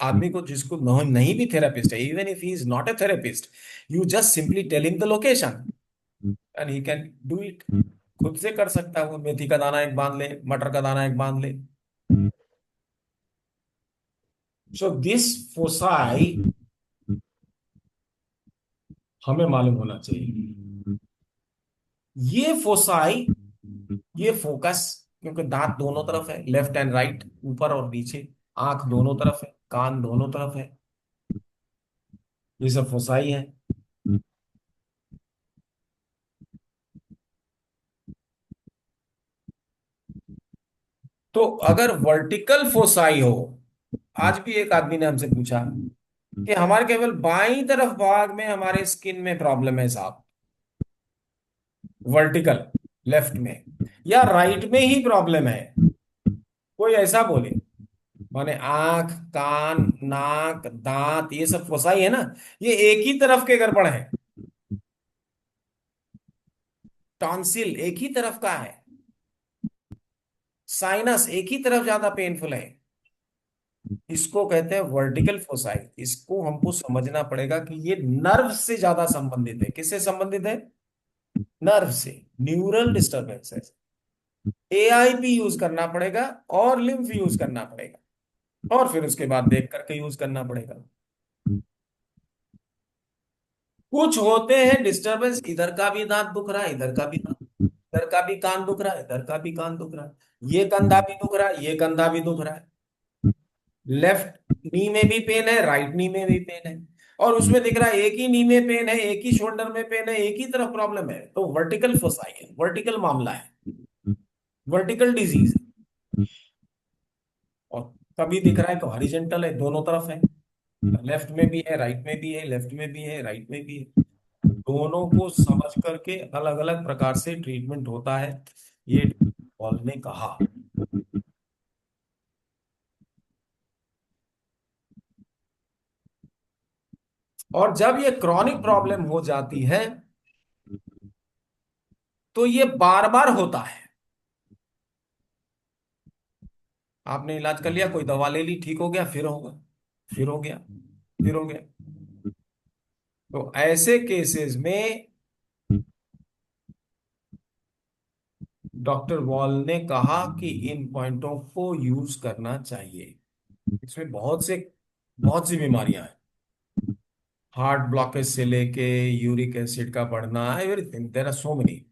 आदमी को जिसको नहीं भी थेरेपिस्ट है, even if he is not a therapist, you just simply tell him the location and he can do it. खुद से कर सकता है वो। मेथी का दाना एक बांध ले, मटर का दाना एक बांध ले। सो दिस फोसाई हमें मालूम होना चाहिए। ये फोसाई, ये फोकस, क्योंकि दांत दोनों तरफ है, लेफ्ट एंड राइट, ऊपर और नीचे, आंख दोनों तरफ है, कान दोनों तरफ है, ये सब फोसाई है। तो अगर वर्टिकल फोसाई हो, आज भी एक आदमी ने हमसे पूछा कि हमारे केवल बाईं तरफ भाग में हमारे स्किन में प्रॉब्लम है साहब, वर्टिकल लेफ्ट में, या राइट में ही प्रॉब्लम है, कोई ऐसा बोले। माने आंख, कान, नाक, दांत, ये सब फोसाई है ना। ये एक ही तरफ के गड़बड़ है। टॉन्सिल एक ही तरफ का है। साइनस एक ही तरफ ज्यादा पेनफुल है। इसको कहते हैं वर्टिकल फोसाई। इसको हमको समझना पड़ेगा कि ये नर्व से ज्यादा संबंधित है। किससे संबंधित है? नर्व से। Neural disturbances. एआईपी यूज करना पड़ेगा और लिम्फ यूज करना पड़ेगा, और फिर उसके बाद देख करके यूज करना पड़ेगा। कुछ होते हैं डिस्टरबेंस, इधर का भी दांत दुख रहा है, इधर का भी दांत, इधर का भी कान दुख रहा है, इधर का भी कान दुख रहा है, ये कंधा भी दुख रहा है, ये कंधा भी दुख रहा है। लेफ्ट नी में भी पेन है, राइट नी में भी पेन है। और उसमें दिख रहा है एक ही नी में पेन है, एक ही शोल्डर में पेन है, एक ही तरफ प्रॉब्लम है। तो वर्टिकल फोसाई है, वर्टिकल मामला है, वर्टिकल डिजीज है। और कभी दिख रहा है कि हॉरिजेंटल है, दोनों तरफ है। लेफ्ट में भी है, राइट में भी है, लेफ्ट में भी है, राइट में भी है। दोनों को समझ करके अलग अलग प्रकार से ट्रीटमेंट होता है, ये पॉल ने कहा। और जब ये क्रॉनिक प्रॉब्लम हो जाती है तो ये बार बार होता है। आपने इलाज कर लिया, कोई दवा ले ली, ठीक हो गया, फिर होगा, फिर हो गया, फिर हो गया। तो ऐसे केसेस में डॉक्टर वॉल ने कहा कि इन पॉइंटों को यूज करना चाहिए। इसमें बहुत सी बीमारियां हैं। हार्ट ब्लॉकेज से लेके यूरिक एसिड का बढ़ना, everything, there are so many.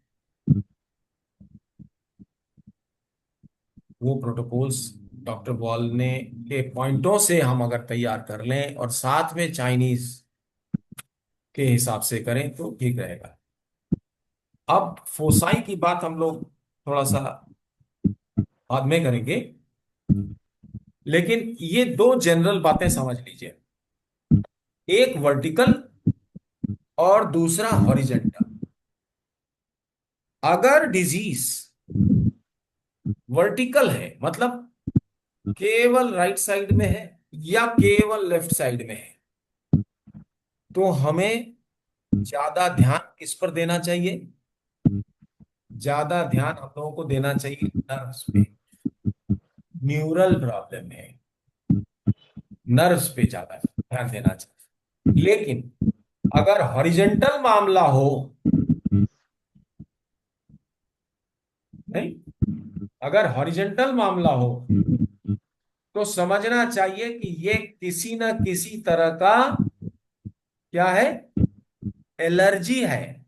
वो प्रोटोकॉल्स डॉक्टर वॉल ने के पॉइंटों से हम अगर तैयार कर लें और साथ में चाइनीज के हिसाब से करें तो ठीक रहेगा। अब फोसाई की बात हम लोग थोड़ा सा बाद में करेंगे, लेकिन ये दो जनरल बातें समझ लीजिए। एक वर्टिकल और दूसरा हॉरिजेंटल। अगर डिजीज वर्टिकल है, मतलब केवल राइट साइड में है या केवल लेफ्ट साइड में है, तो हमें ज्यादा ध्यान किस पर देना चाहिए? ज्यादा ध्यान हम लोगों को देना चाहिए नर्व्स पे। न्यूरल प्रॉब्लम है, नर्व्स पे ज्यादा ध्यान देना चाहिए। लेकिन अगर हॉरिजेंटल मामला हो, नहीं, अगर हॉरिजेंटल मामला हो तो समझना चाहिए कि ये किसी ना किसी तरह का क्या है, एलर्जी है।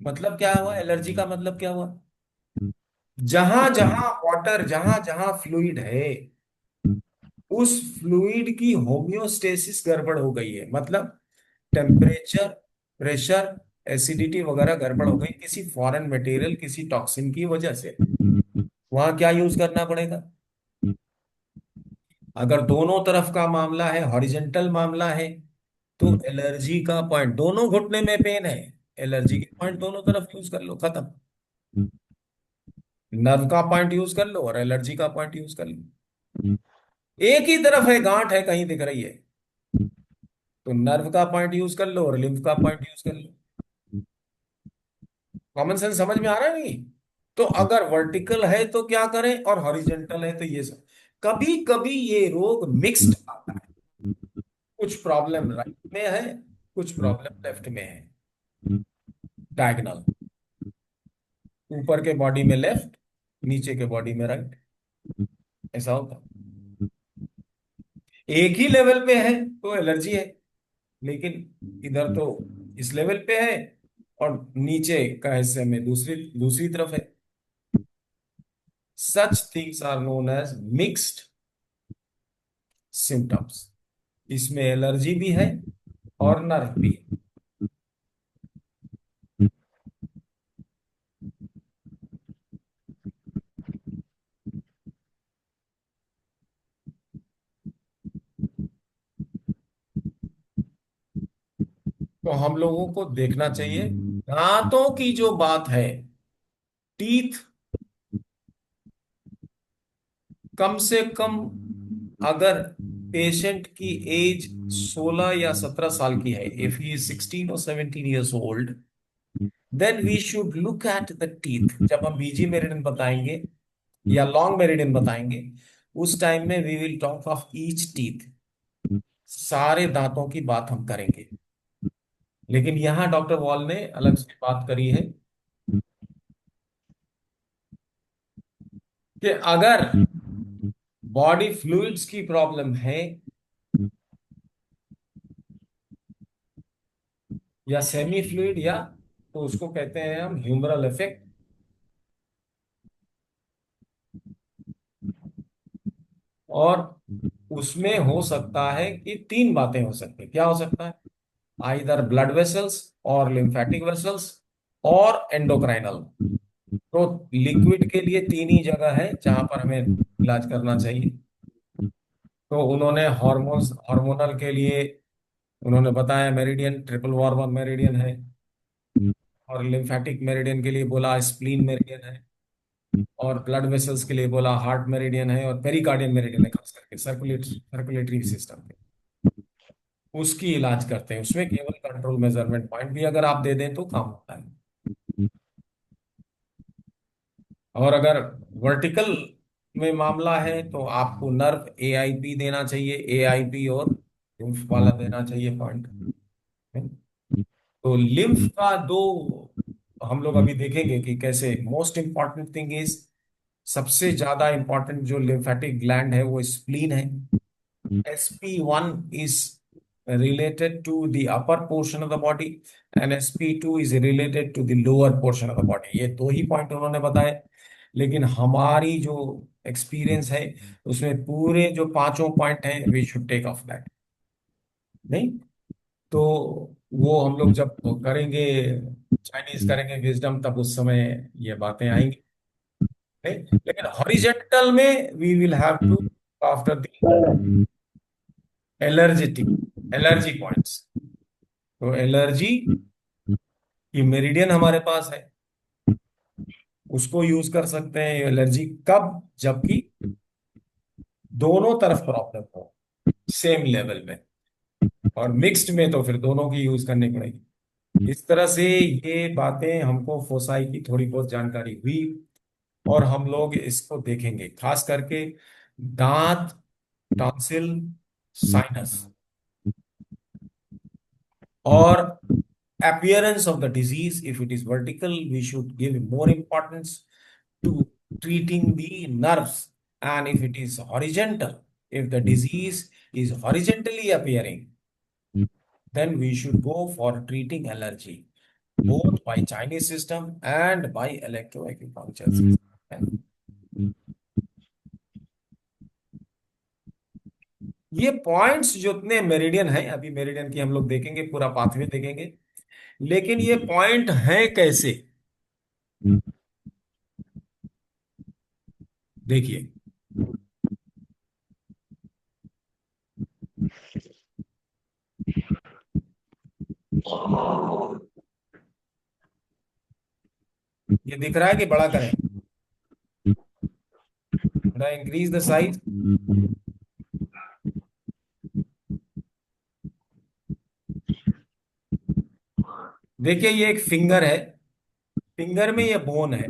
मतलब क्या हुआ, एलर्जी का मतलब क्या हुआ? जहां जहां वाटर, जहां जहां फ्लूइड है, उस फ्लूइड की होम्योस्टेसिस गड़बड़ हो गई है। मतलब टेम्परेचर, प्रेशर, एसिडिटी वगैरह गड़बड़ हो गई किसी फॉरेन मटेरियल, किसी टॉक्सिन की वजह से। वहां क्या यूज करना पड़ेगा? अगर दोनों तरफ का मामला है, हॉरिजेंटल मामला है, तो एलर्जी का पॉइंट, दोनों घुटने में पेन है, एलर्जी के पॉइंट दोनों तरफ यूज कर लो, खत्म। नर्व का पॉइंट यूज कर लो और एलर्जी का पॉइंट यूज कर लो। एक ही तरफ है, गांठ है कहीं दिख रही है, तो नर्व का पॉइंट यूज कर लो और लिम्फ का पॉइंट यूज कर लो। कॉमन सेंस समझ में आ रहा है नहीं? तो अगर वर्टिकल है तो क्या करें, और हॉरिजेंटल है तो ये सब। कभी कभी ये रोग मिक्स्ड आता है, कुछ प्रॉब्लम राइट में है, कुछ प्रॉब्लम लेफ्ट में है, डायगनल। ऊपर के बॉडी में लेफ्ट, नीचे के बॉडी में राइट, ऐसा होता है। एक ही लेवल पे है तो एलर्जी है, लेकिन इधर तो इस लेवल पे है और नीचे का हिस्से में दूसरी दूसरी तरफ है। Such things are known as mixed symptoms. इसमें एलर्जी भी है और नर्व भी है। तो हम लोगों को देखना चाहिए दांतों की जो बात है, टीथ कम से कम अगर पेशेंट की एज 16 या 17 साल की है, if he is 16 or 17 years old, then we should look at the teeth. जब हम बीजी मेरिडियन बताएंगे या लॉन्ग मेरिडियन बताएंगे, उस टाइम में we will talk of each teeth, सारे दांतों की बात हम करेंगे। लेकिन यहां डॉक्टर वॉल ने अलग से बात करी है कि अगर बॉडी फ्लूइड्स की प्रॉब्लम है या सेमी फ्लूइड, या तो उसको कहते हैं हम ह्यूमरल इफेक्ट। और उसमें हो सकता है कि तीन बातें हो सकती है। क्या हो सकता है? आइदर ब्लड वेसल्स और लिम्फेटिक वेसल्स और एंडोक्राइनल। तो लिक्विड के लिए तीन ही जगह है जहां पर हमें इलाज करना चाहिए। तो उन्होंने हार्मोन्स, हार्मोनल के लिए उन्होंने बताया मेरिडियन, ट्रिपल वार्म मेरिडियन है। और लिम्फेटिक मेरिडियन के लिए बोला स्प्लीन मेरिडियन है। और ब्लड वेसल्स के लिए बोला हार्ट मेरिडियन है और पेरिकार्डियन मेरिडियन है, खास करके सर्कुलेटरी सिस्टम के। उसकी इलाज करते हैं। उसमें केवल कंट्रोल मेजरमेंट पॉइंट भी अगर आप दे दें तो काम होता है। और अगर वर्टिकल में मामला है तो आपको नर्व एआईपी देना चाहिए, एआईपी और लिम्फ वाला देना चाहिए पॉइंट। तो लिम्फ का दो हम लोग अभी देखेंगे कि कैसे। मोस्ट इंपॉर्टेंट थिंग इज, सबसे ज्यादा इंपॉर्टेंट जो लिम्फेटिक ग्लैंड है वो स्प्लीन है। SP1 is related to the upper portion of the body and SP2 is related to the lower portion of the body। ये दो ही पॉइंट उन्होंने बताए। लेकिन हमारी जो एक्सपीरियंस है उसमें पूरे जो पांचों पॉइंट हैं we should take of that. नहीं तो वो हम लोग जब करेंगे, चाइनीज करेंगे विजडम, तब उस समय ये बातें आएंगी। नहीं, लेकिन हॉरिजेंटल में we will have to after the allergetic, allergy points. तो एलर्जी की मेरिडियन हमारे पास है, उसको यूज कर सकते हैं। एलर्जी कब? जबकि दोनों तरफ प्रॉब्लम हो सेम लेवल में। और मिक्स्ड में तो फिर दोनों की यूज करनी पड़ेगी। इस तरह से ये बातें हमको फोसाई की थोड़ी बहुत जानकारी हुई और हम लोग इसको देखेंगे, खास करके दांत, टॉन्सिल, साइनस और appearance of the disease. If it is vertical, we should give more importance to treating the nerves. And if it is horizontal, if the disease is horizontally appearing, then we should go for treating allergy, both by Chinese system and by electroacupuncture system। ये points जितने meridian है, अभी meridian की हम लोग देखेंगे, पूरा pathway देखेंगे। लेकिन ये पॉइंट है कैसे? देखिए, ये दिख रहा है कि बड़ा करें? थोड़ा इंक्रीज द साइज। देखिए, ये एक फिंगर है, फिंगर में ये बोन है।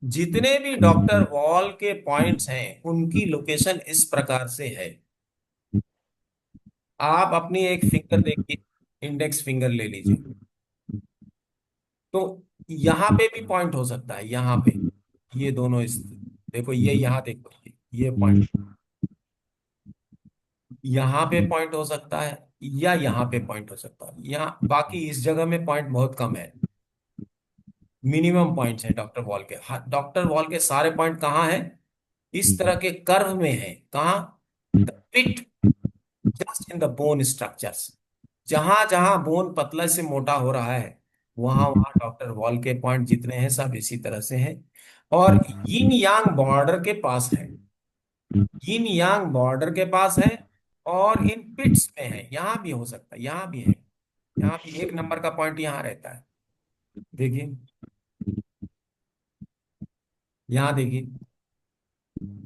जितने भी डॉक्टर वॉल के पॉइंट्स हैं उनकी लोकेशन इस प्रकार से है। आप अपनी एक फिंगर देखिए, इंडेक्स फिंगर ले लीजिए। तो यहाँ पे भी पॉइंट हो सकता है, यहाँ पे ये दोनों इस, देखो ये यहाँ देखो, ये पॉइंट यहाँ पे पॉइंट हो सकता है या यहाँ पे पॉइंट हो सकता है। यहाँ बाकी इस जगह में पॉइंट बहुत कम है। मिनिमम पॉइंट्स हैं डॉक्टर वॉल के। हाँ, डॉक्टर वॉल के सारे पॉइंट कहाँ हैं? इस तरह के कर्व में है। कहाँ? The pit, just in the bone structures. जहां जहां बोन पतला से मोटा हो रहा है, वहां वहां डॉक्टर वॉल के पॉइंट जितने हैं सब इसी तरह से हैं। और यिन यांग बॉर्डर के पास है, यिन यांग बॉर्डर के पास है। और इन पिट्स में है, यहां भी हो सकता है, यहां भी है। यहाँ भी एक नंबर का पॉइंट यहाँ रहता है, देखिए। यहां देखिए,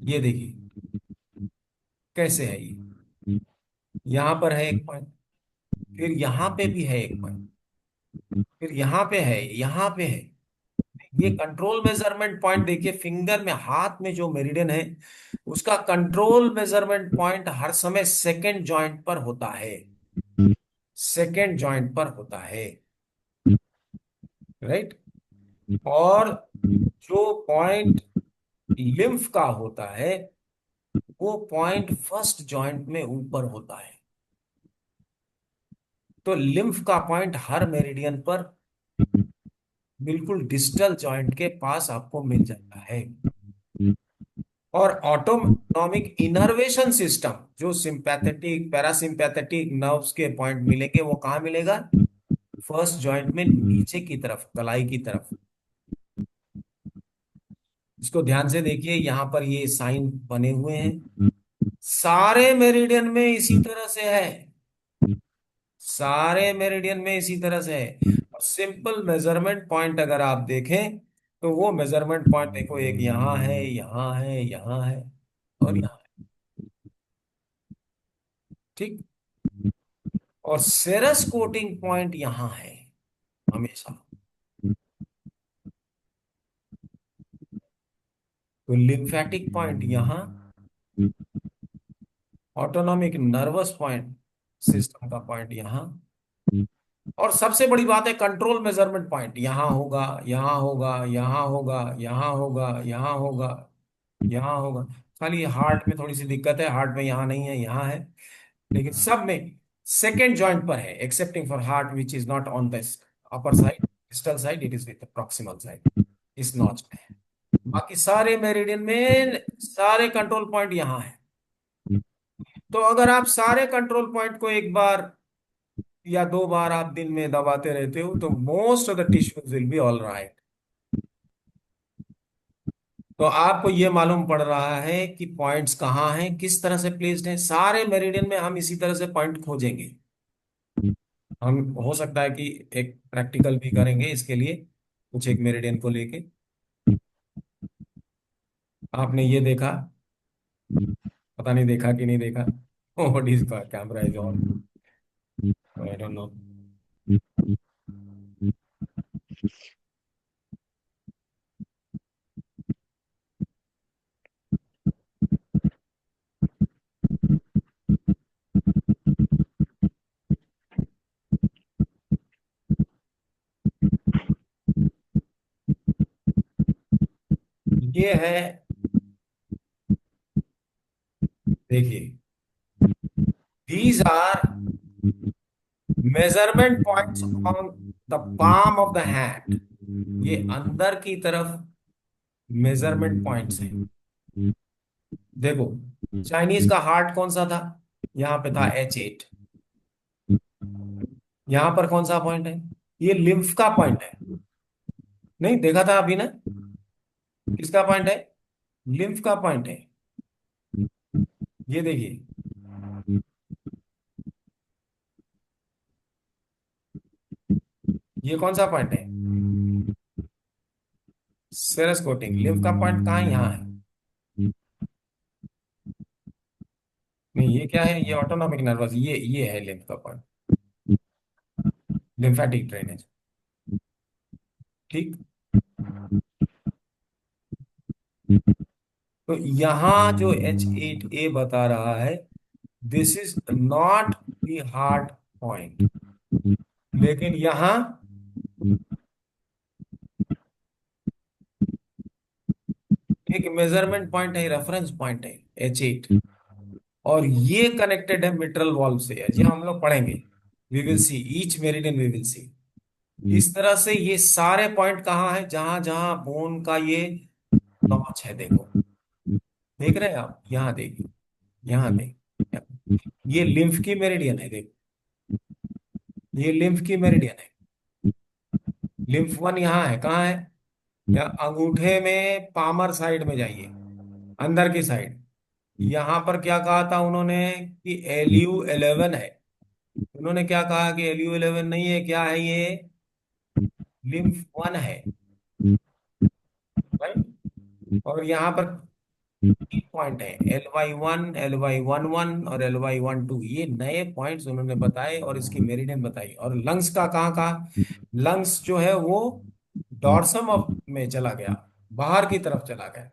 ये देखिए कैसे है ये। यहां पर है एक पॉइंट, फिर यहां पे भी है एक पॉइंट, फिर यहां पे है, यहां पे है। ये कंट्रोल मेजरमेंट पॉइंट देखिए, फिंगर में, हाथ में जो मेरिडियन है, उसका कंट्रोल मेजरमेंट पॉइंट हर समय सेकंड जॉइंट पर होता है, सेकंड जॉइंट पर होता है, राइट। और जो पॉइंट लिम्फ का होता है, वो पॉइंट फर्स्ट जॉइंट में ऊपर होता है। तो लिम्फ का पॉइंट हर मेरिडियन पर बिल्कुल डिस्टल जॉइंट के पास आपको मिल जाता है। और ऑटोनॉमिक इनर्वेशन सिस्टम, जो सिंपैथेटिक पैरासिम्पैथेटिक नर्व्स के पॉइंट मिलेंगे, वो कहाँ मिलेगा? फर्स्ट जॉइंट में नीचे की तरफ, कलाई की तरफ। इसको ध्यान से देखिए, यहां पर ये साइन बने हुए हैं, सारे मेरिडियन में इसी तरह से है, सारे मेरिडियन में इसी तरह से है। और सिंपल मेजरमेंट पॉइंट अगर आप देखें, तो वो मेजरमेंट पॉइंट देखो, एक यहाँ है, यहाँ है, यहाँ है, और यहाँ है, ठीक। और सेरस कोटिंग पॉइंट यहाँ है हमेशा। तो लिम्फेटिक पॉइंट यहाँ, ऑटोनॉमिक नर्वस पॉइंट सिस्टम का पॉइंट यहाँ, और सबसे बड़ी बात है कंट्रोल मेजरमेंट पॉइंट यहाँ होगा, यहाँ होगा, यहाँ होगा, यहाँ होगा, यहाँ होगा, यहाँ होगा। खाली हार्ट में थोड़ी सी दिक्कत है, हार्ट में यहाँ नहीं है, यहाँ है, लेकिन सब में सेकेंड जॉइंट पर है, accepting for heart which is not on the upper side, distal side, it is with the proximal side, इस नॉच में है। बाकी सारे मेरिडियन में सारे कंट्रोल पॉइंट यहाँ है। तो अगर आप सारे कंट्रोल पॉइंट को एक बार या दो बार आप दिन में दबाते रहते हो, तो most of the tissues will be all right. तो आपको ये मालूम पड़ रहा है कि पॉइंट्स कहाँ हैं, किस तरह से प्लेस्ड हैं। सारे मेरिडियन में हम इसी तरह से पॉइंट खोजेंगे। हम हो सकता है कि एक प्रैक्टिकल भी करेंगे इसके लिए, कुछ एक मेरिडियन को लेके। आपने ये देखा, पता नहीं देखा कि नहीं देखा। What is camera is on, I don't know. ये है, देखिए, these are measurement points on the palm of the hand। ये अंदर की तरफ मेजरमेंट पॉइंट्स हैं। देखो, चाइनीज का हार्ट कौन सा था? यहां पे था H8। यहां पर कौन सा पॉइंट है? ये लिम्फ का पॉइंट है। नहीं देखा था अभी ना? किसका पॉइंट है? लिम्फ का पॉइंट है। ये देखिए, ये कौन सा पॉइंट है? सेरस कोटिंग। लिम्फ का पॉइंट कहाँ है? यहाँ है। नहीं, ये क्या है? ये ऑटोनॉमिक नर्वस, ये है लिम्फ का पॉइंट, लिम्फेटिक ड्रेनेज, ठीक। तो यहाँ जो H8A बता रहा है, this is not the heart point, लेकिन यहाँ एक मेजरमेंट पॉइंट है, रेफरेंस पॉइंट है H8। और ये कनेक्टेड है मिट्रल वाल्व से, ये हम लोग पढ़ेंगे। We will see each meridian, we will see. इस तरह से ये सारे पॉइंट कहाँ है, जहां जहां बोन का ये नॉच है, देखो, देख रहे हैं आप? यहाँ देखिए, यहाँ देखिए, ये लिम्फ की मेरिडियन है, देखो, ये लिम्फ की मेरिडियन है। लिम्फ वन यहाँ है, कहाँ है? या अंगूठे में पामर साइड में जाइए, अंदर की साइड। यहां पर क्या कहा था उन्होंने कि LU11 है। उन्होंने क्या कहा कि LU11 नहीं है, क्या है ये? लिम्फ वन है, राइट। और यहाँ पर तीन पॉइंट है, LY1, LY11 और LY12, ये नए पॉइंट्स उन्होंने बताए और इसकी मेरिडियन बताई। और लंग्स का कहाँ कहाँ, लंग्स जो है वो डॉर्सम ऑफ में चला गया, बाहर की तरफ चला गया।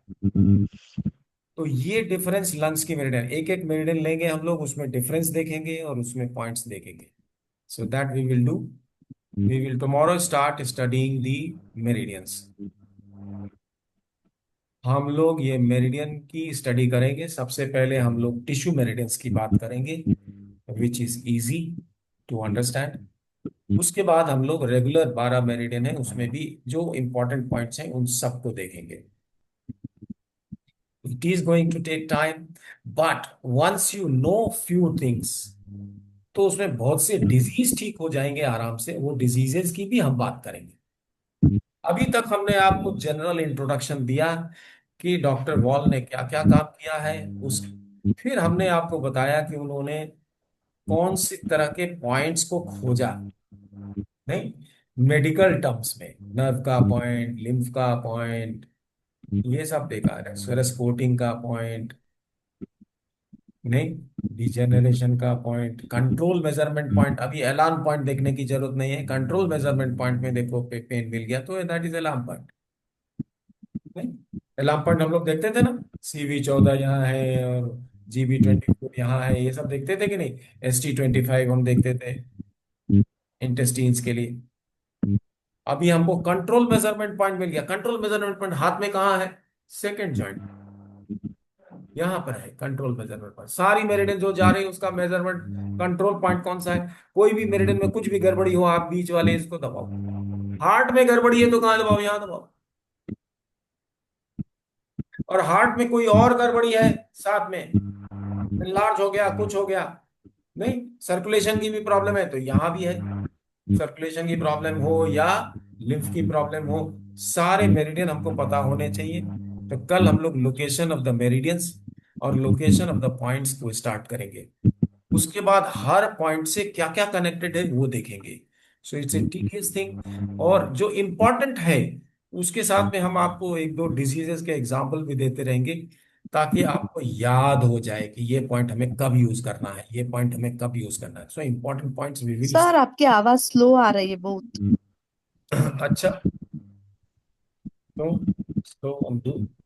तो ये डिफरेंस लंग्स की मेरिडियन, एक एक मेरिडियन लेंगे हम लोग, उसमें डिफरेंस देखेंगे और उसमें पॉइंट्स देखेंगे। So that we will do, we will tomorrow start studying the meridians. हम लोग ये मेरिडियन की स्टडी करेंगे। सबसे पहले हम लोग टिश्यू मेरिडियंस की बात करेंगे, which is easy to understand. उसके बाद हम लोग रेगुलर 12 मेरिडियन है, उसमें भी जो इंपॉर्टेंट पॉइंट्स हैं उन सबको देखेंगे। It is going to take time, but once you know few things, तो उसमें बहुत से डिजीज ठीक हो जाएंगे आराम से। वो डिजीजेस की भी हम बात करेंगे। अभी तक हमने आपको जनरल इंट्रोडक्शन दिया कि डॉक्टर वॉल ने क्या क्या काम किया है। उस फिर हमने आपको बताया कि उन्होंने कौन सी तरह के पॉइंट्स को खोजा, नहीं, मेडिकल टर्म्स में, नर्व का पॉइंट, लिम्फ का पॉइंट, ये सब देखा है, स्कोटिंग का पॉइंट, नहीं, डिजेनरेशन का पॉइंट, कंट्रोल मेजरमेंट पॉइंट। अभी अलार्म पॉइंट देखने की जरूरत नहीं है, कंट्रोल मेजरमेंट पॉइंट में देखो पेन मिल गया तो दैट इज अलार्म पॉइंट। नहीं, अलार्म पॉइंट हम लोग देखते थे ना, CV14 यहाँ है और GB24 यहाँ है, ये सब देखते थे कि नहीं। ST25 हम देखते थे इंटेस्टीन्स के लिए। अभी हमको कंट्रोल मेजरमेंट पॉइंट मिल गया। कंट्रोल मेजरमेंट पॉइंट हाथ में कहाँ है, सेकंड जॉइंट, यहाँ पर है कंट्रोल मेजरमेंट पॉइंट। सारी मेरिडियन जो जा रही है उसका मेजरमेंट कंट्रोल पॉइंट कौन सा है। कोई भी मेरिडियन में कुछ भी गड़बड़ी हो, आप बीच वाले इसको दबाओ। हार्ट में गड़बड़ी है तो कहाँ दबाओ, यहाँ दबाओ। और हार्ट में कोई और गड़बड़ी है साथ में, लार्ज हो गया, कुछ हो गया, नहीं, सर्कुलेशन की भी प्रॉब्लम है तो यहाँ भी है। सर्कुलेशन की प्रॉब्लम हो या लिम्फ की प्रॉब्लम हो, सारे मेरिडियन हमको पता होने चाहिए। तो कल हम लोग लोकेशन ऑफ द मेरिडियंस और लोकेशन ऑफ द पॉइंट्स को स्टार्ट करेंगे। उसके बाद हर पॉइंट से क्या क्या कनेक्टेड है वो देखेंगे। So it's a tedious thing. और जो इम्पोर्टेंट है उसके साथ में हम आपको एक दो डिजीजेस के एग्जाम्पल भी देते रहेंगे, ताकि आपको याद हो जाए कि ये पॉइंट हमें कब यूज करना है, ये पॉइंट हमें कब यूज करना है। So important points we will. Sir आपकी आवाज स्लो आ रही है बहुत। अच्छा, तो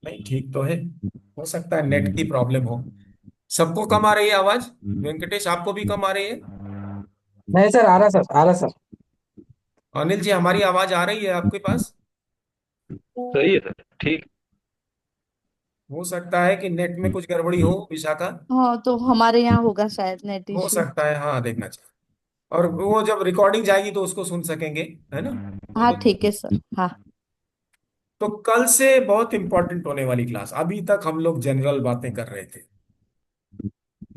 नहीं, ठीक तो है, हो सकता है नेट की प्रॉब्लम हो। सबको कम आ रही है आवाज, वेंकटेश आपको भी कम आ रही है। नहीं सर, आ रहा सर, आ रहा सर। अनिल जी, हमारी आवाज आ रही है आपके पास। सही है सर, ठीक। हो सकता है कि नेट में कुछ गड़बड़ी हो, विशाखा। हाँ तो हमारे यहाँ होगा शायद नेट हो इश्यू। सकता है, हाँ, देखना चाहिए। और वो जब रिकॉर्डिंग जाएगी तो उसको सुन सकेंगे, है ना। वो हाँ देख। ठीक है सर, हाँ। तो कल से बहुत इंपॉर्टेंट होने वाली क्लास, अभी तक हम लोग जनरल बातें कर रहे थे,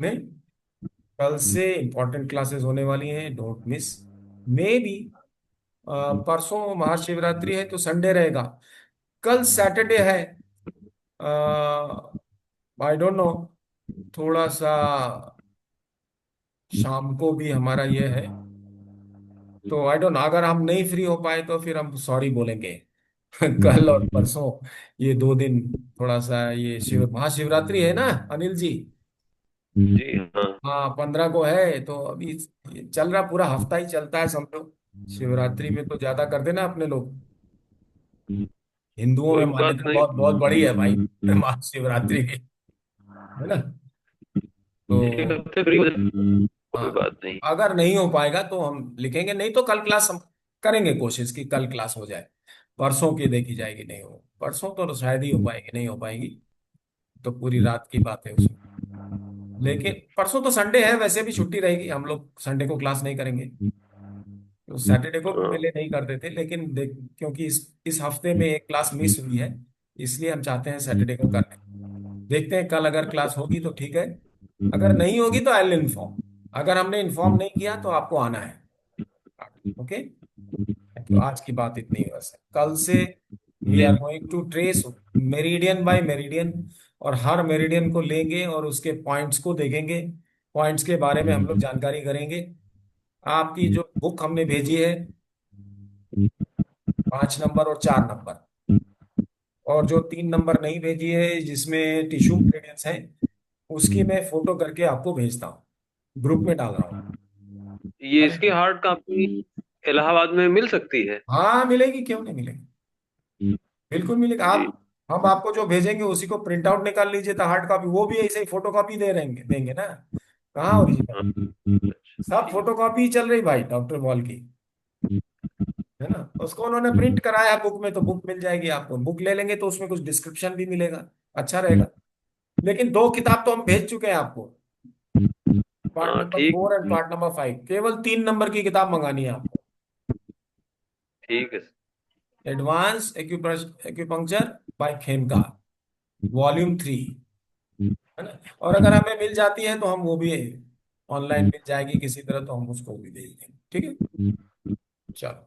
नहीं, कल से इंपॉर्टेंट क्लासेस होने वाली हैं, डोंट मिस। मे बी परसों महाशिवरात्रि है तो संडे रहेगा, कल सैटरडे है। आई डोंट नो, थोड़ा सा शाम को भी हमारा ये है, तो आई डोंट नो, अगर हम नहीं फ्री हो पाए तो फिर हम सॉरी बोलेंगे। कल और परसों, ये 2 दिन थोड़ा सा, ये शिव महाशिवरात्रि है ना अनिल जी। जी हाँ। हाँ, 15 को है तो अभी ये चल रहा, पूरा हफ्ता ही चलता है समझो। शिवरात्रि में तो ज्यादा कर देना अपने लोग। हिंदुओं में कोई बात मान्यता नहीं। बहुत बहुत बड़ी है भाई, महाशिवरात्रि की, है ना। एक तो हफ्ते फ्री हो जाए, कोई हाँ, बात नहीं। अगर नहीं हो पाएगा तो हम लिखेंगे, नहीं तो कल क्लास हम करेंगे, कोशिश की कल क्लास हो जाए। परसों की देखी जाएगी, नहीं हो परसों तो शायद ही हो पाएगी, नहीं हो पाएगी तो पूरी रात की बात है उसमें। लेकिन परसों तो संडे है, वैसे भी छुट्टी रहेगी, हम लोग संडे को क्लास नहीं करेंगे। तो सैटरडे को भी हाँ। पहले नहीं करते थे, लेकिन देख, क्योंकि इस हफ्ते में एक क्लास मिस हुई है, इसलिए हम चाहते हैं सैटरडे को करने। देखते हैं कल अगर क्लास होगी तो ठीक है, अगर नहीं होगी तो आई विल इन्फॉर्म। अगर हमने इन्फॉर्म नहीं किया तो आपको आना है। ओके, तो आज की बात इतनी ही बस है। कल से we are going to trace meridian by meridian, और हर मेरिडियन को लेंगे और उसके पॉइंट्स को देखेंगे, पॉइंट्स के बारे में हम लोग जानकारी करेंगे। आपकी जो बुक हमने भेजी है, 5 नंबर और 4 नंबर, और जो 3 नंबर नहीं भेजी है जिसमें टिश्यू इंग्रेडिएंट्स हैं, उसकी मैं फोटो करके आपको भेजता हूँ, ग्रुप में डाल रहा हूँ। ये इसकी चलेगा? हार्ड कॉपी इलाहाबाद में मिल सकती है? हाँ मिलेगी, क्यों नहीं मिलेगी, बिल्कुल मिलेगा। जी। आप, हम आपको जो भेजेंगे उसी को प्रिंट आउट निकाल लीजिए, तो हार्ड कॉपी वो भी ऐसे ही फोटो कॉपी दे रहेंगे, देंगे ना, कहाँ ओरिजिनल। हाँ, अच्छा, सब ठीक। फोटो कॉपी ही चल रही भाई डॉक्टर बॉल की, है ना। उसको उन्होंने प्रिंट कराया बुक में, तो बुक मिल जाएगी आपको, बुक ले लेंगे तो उसमें कुछ डिस्क्रिप्शन भी मिलेगा, अच्छा रहेगा। लेकिन 2 किताब तो हम भेज चुके हैं आपको, पार्ट हाँ, नंबर ठीक। 4 एंड पार्ट नंबर 5, केवल 3 नंबर की किताब मंगानी है आपको। ठीक है। Advance acupuncture by Khemka, volume 3, है ना। और अगर हमें मिल जाती है तो हम वो भी ऑनलाइन मिल जाएगी किसी तरह, तो हम उसको भी भेज देंगे, ठीक है। चलो।